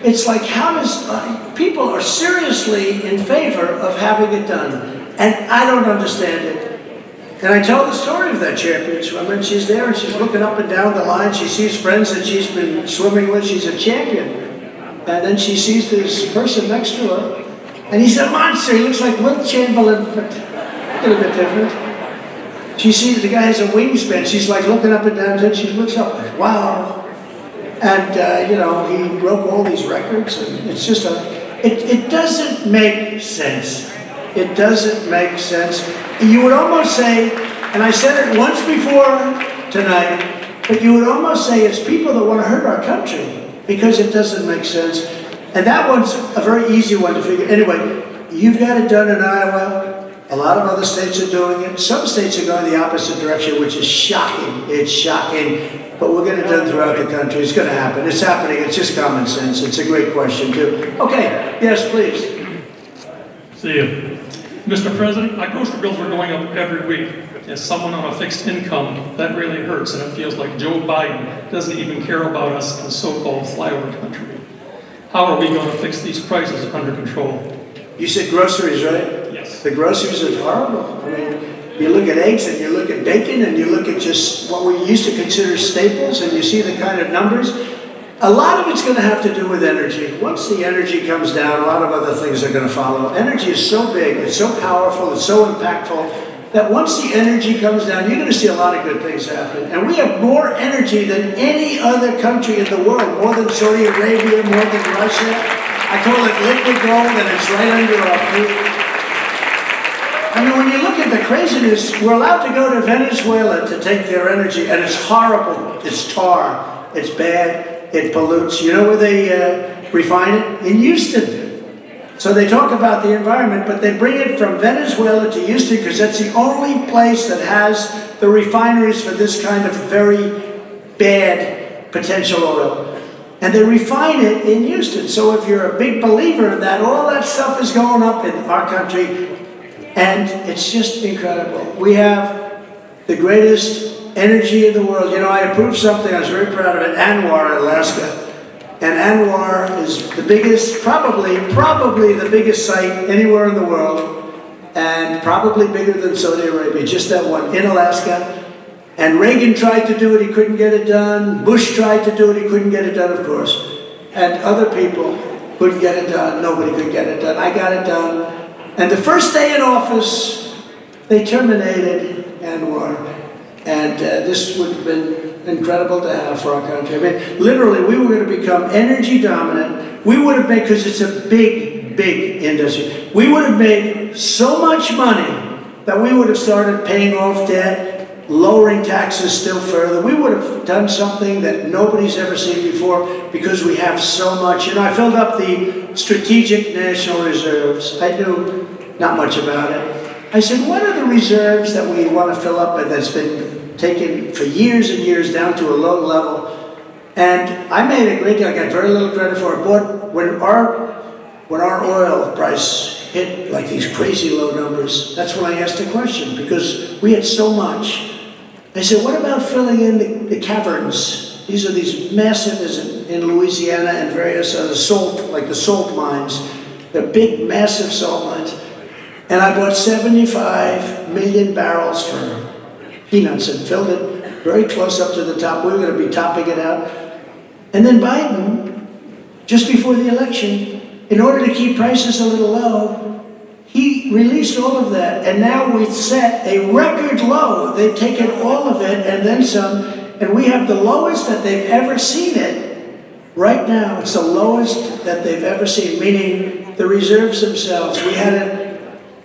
It's like, how does people are seriously in favor of having it done, and I don't understand it. And I tell the story of that champion swimmer, and she's there and she's looking up and down the line. She sees friends that she's been swimming with. She's a champion, and then she sees this person next to her, and he's a monster. He looks like Wilt Chamberlain, but a little bit different. She sees the guy has a wingspan. She's like looking up and down, and she looks up, wow. And, he broke all these records, and it's just it doesn't make sense. It doesn't make sense. You would almost say, and I said it once before tonight, but you would almost say it's people that want to hurt our country, because it doesn't make sense. And that one's a very easy one to figure. Anyway, you've got it done in Iowa. A lot of other states are doing it. Some states are going the opposite direction, which is shocking. It's shocking. But we're going to do it throughout the country. It's going to happen. It's happening. It's just common sense. It's a great question, too. Okay. Yes, please. See you. Mr. President, our grocery bills are going up every week. As someone on a fixed income, that really hurts, and it feels like Joe Biden doesn't even care about us in so-called flyover country. How are we going to fix these prices under control? You said groceries, right? Yes. The groceries are horrible. I mean, you look at eggs and you look at bacon and you look at just what we used to consider staples and you see the kind of numbers. A lot of it's going to have to do with energy. Once the energy comes down, a lot of other things are going to follow. Energy is so big, it's so powerful, it's so impactful, that once the energy comes down, you're going to see a lot of good things happen. And we have more energy than any other country in the world, more than Saudi Arabia, more than Russia. I call it liquid gold, and it's right under our feet. I mean, when you look at the craziness, we're allowed to go to Venezuela to take their energy, and it's horrible. It's tar, it's bad. It pollutes. You know where they refine it? In Houston. So they talk about the environment, but they bring it from Venezuela to Houston because that's the only place that has the refineries for this kind of very bad potential oil. And they refine it in Houston. So if you're a big believer in that, all that stuff is going up in our country, and it's just incredible. We have the greatest energy in the world. You know, I approved something, I was very proud of it, Anwar, Alaska. And Anwar is the biggest, probably the biggest site anywhere in the world, and probably bigger than Saudi Arabia, just that one, in Alaska. And Reagan tried to do it, he couldn't get it done. Bush tried to do it, he couldn't get it done, of course. And other people couldn't get it done, nobody could get it done. I got it done. And the first day in office, they terminated Anwar. And this would have been incredible to have for our country. I mean, literally, we were going to become energy dominant. We would have made, because it's a big, big industry, we would have made so much money that we would have started paying off debt, lowering taxes still further. We would have done something that nobody's ever seen before because we have so much. You know, I filled up the Strategic National Reserves. I knew not much about it. I said, what are the reserves that we want to fill up and that's been taken for years and years down to a low level? And I made a great deal. I got very little credit for it. But when our oil price hit like these crazy low numbers, that's when I asked a question, because we had so much. I said, what about filling in the caverns? These are these massive, in Louisiana and various other salt, like the salt mines. They're big, massive salt mines. And I bought 75 million barrels for peanuts and filled it very close up to the top. We were going to be topping it out. And then Biden, just before the election, in order to keep prices a little low, he released all of that. And now we've set a record low. They've taken all of it and then some. And we have the lowest that they've ever seen it. Right now, it's the lowest that they've ever seen, meaning the reserves themselves. We had it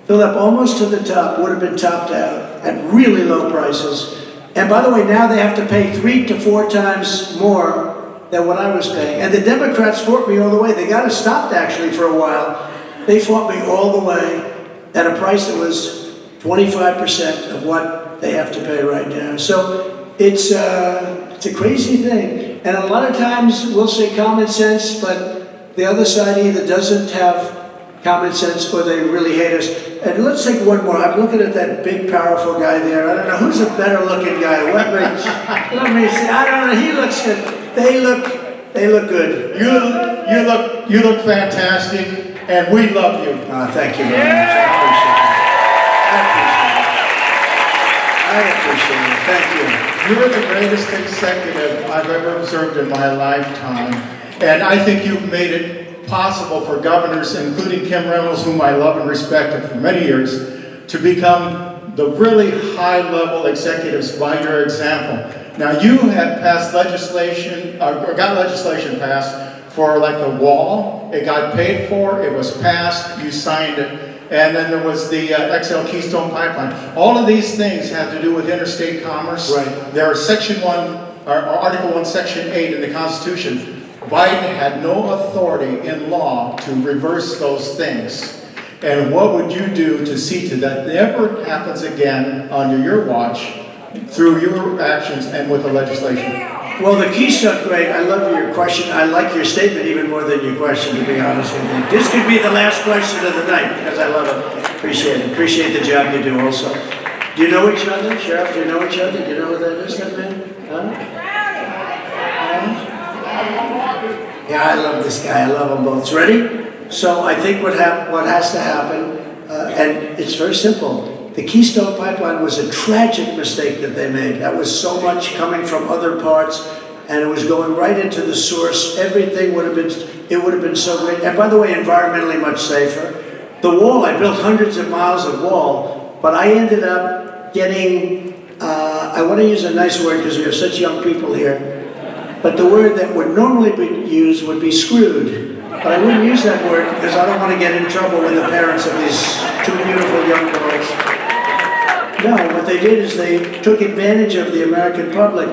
filled up almost to the top, would have been topped out at really low prices. And by the way, now they have to pay 3 to 4 times more than what I was paying. And the Democrats fought me all the way. They got us stopped actually for a while. They fought me all the way at a price that was 25% of what they have to pay right now. So it's a crazy thing. And a lot of times we'll say common sense, but the other side either doesn't have common sense or they really hate us. And let's take one more. I'm looking at that big, powerful guy there. I don't know who's a better looking guy. Let me see. I don't know. He looks good. They look good. You look fantastic, and we love you. Thank you very much. I appreciate it. Thank you. You're the greatest executive I've ever observed in my lifetime, and I think you've made it possible for governors, including Kim Reynolds, whom I love and respect for many years, to become the really high-level executives by your example. Now, you had passed legislation, or got legislation passed for like the wall. It got paid for, it was passed, you signed it, and then there was the XL Keystone Pipeline. All of these things had to do with interstate commerce. Right. There are Section 1, or Article 1, Section 8 in the Constitution. Biden had no authority in law to reverse those things. And what would you do to see to that never happens again under your watch through your actions and with the legislation? Well, the Keystone, great. I love your question. I like your statement even more than your question, to be honest with you. This could be the last question of the night because I love it. Appreciate it. Appreciate the job you do also. Do you know each other? Sheriff, do you know each other? Do you know who that is, that man? Huh? Yeah, I love this guy. I love them both. Ready? So I think what has to happen, And it's very simple. The Keystone Pipeline was a tragic mistake that they made. That was so much coming from other parts, and it was going right into the source. Everything would have been so great. And by the way, environmentally much safer. The wall, I built hundreds of miles of wall, but I ended up getting, I want to use a nice word because we have such young people here, but the word that would normally be used would be screwed. But I wouldn't use that word because I don't want to get in trouble with the parents of these two beautiful young boys. No, what they did is they took advantage of the American public,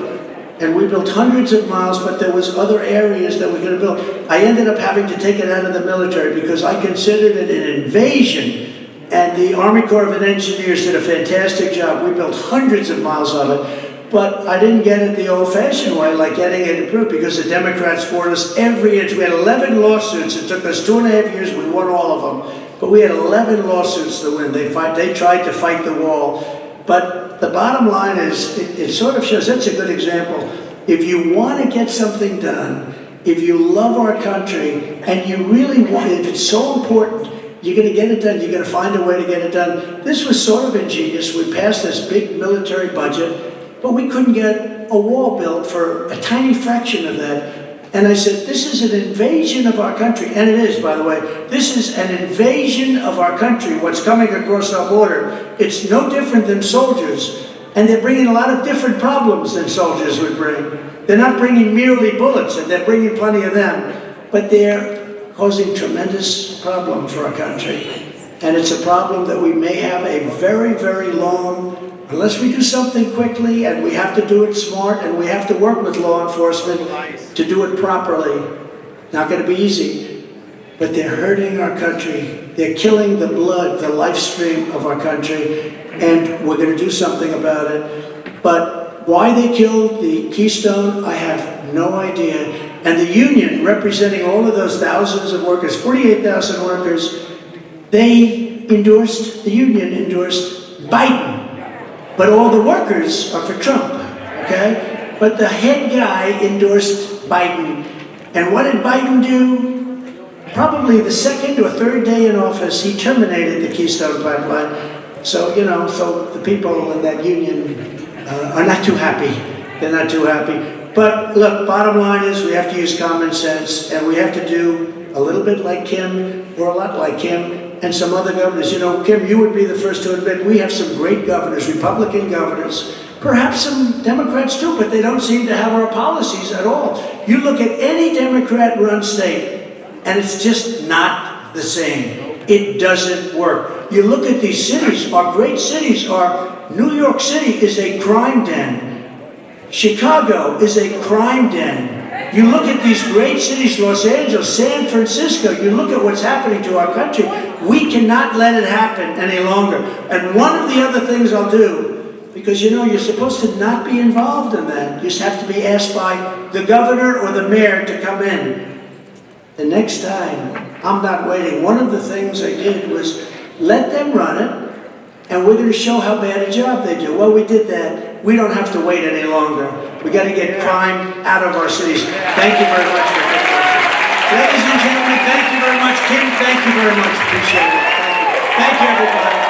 and we built hundreds of miles, but there was other areas that we could have built. I ended up having to take it out of the military because I considered it an invasion, and the Army Corps of Engineers did a fantastic job. We built hundreds of miles of it, but I didn't get it the old-fashioned way, like getting it approved, because the Democrats fought us every inch. We had 11 lawsuits. It took us 2.5 years. We won all of them, but we had 11 lawsuits to win. They tried to fight the wall. But the bottom line is, it sort of shows, that's a good example. If you want to get something done, if you love our country, and you really want it, if it's so important, you're going to get it done, you're going to find a way to get it done. This was sort of ingenious. We passed this big military budget, but we couldn't get a wall built for a tiny fraction of that. And I said, this is an invasion of our country. And it is, by the way. This is an invasion of our country, what's coming across our border. It's no different than soldiers. And they're bringing a lot of different problems than soldiers would bring. They're not bringing merely bullets, and they're bringing plenty of them. But they're causing tremendous problem for our country. And it's a problem that we may have a very, very long, unless we do something quickly, and we have to do it smart, and we have to work with law enforcement to do it properly. Not going to be easy, but they're hurting our country. They're killing the blood, the life stream of our country, and we're going to do something about it. But why they killed the Keystone, I have no idea. And the union, representing all of those thousands of workers, 48,000 workers, the union endorsed Biden. But all the workers are for Trump, okay? But the head guy endorsed Biden. And what did Biden do? Probably the second or third day in office, he terminated the Keystone Pipeline. So, so the people in that union are not too happy. They're not too happy. But look, bottom line is we have to use common sense, and we have to do a little bit like Kim, or a lot like Kim, and some other governors. Kim, you would be the first to admit we have some great governors, Republican governors, perhaps some Democrats too, but they don't seem to have our policies at all. You look at any Democrat-run state, and it's just not the same. It doesn't work. You look at these cities, our great cities New York City is a crime den. Chicago is a crime den. You look at these great cities, Los Angeles, San Francisco, you look at what's happening to our country. We cannot let it happen any longer. And one of the other things I'll do, because you're supposed to not be involved in that. You just have to be asked by the governor or the mayor to come in. The next time, I'm not waiting. One of the things I did was let them run it, and we're going to show how bad a job they do. Well, we did that. We don't have to wait any longer. We got to get crime out of our cities. Thank you very much for that question. Ladies and gentlemen, thank you very much. Kim, thank you very much. Appreciate it. Thank you, everybody.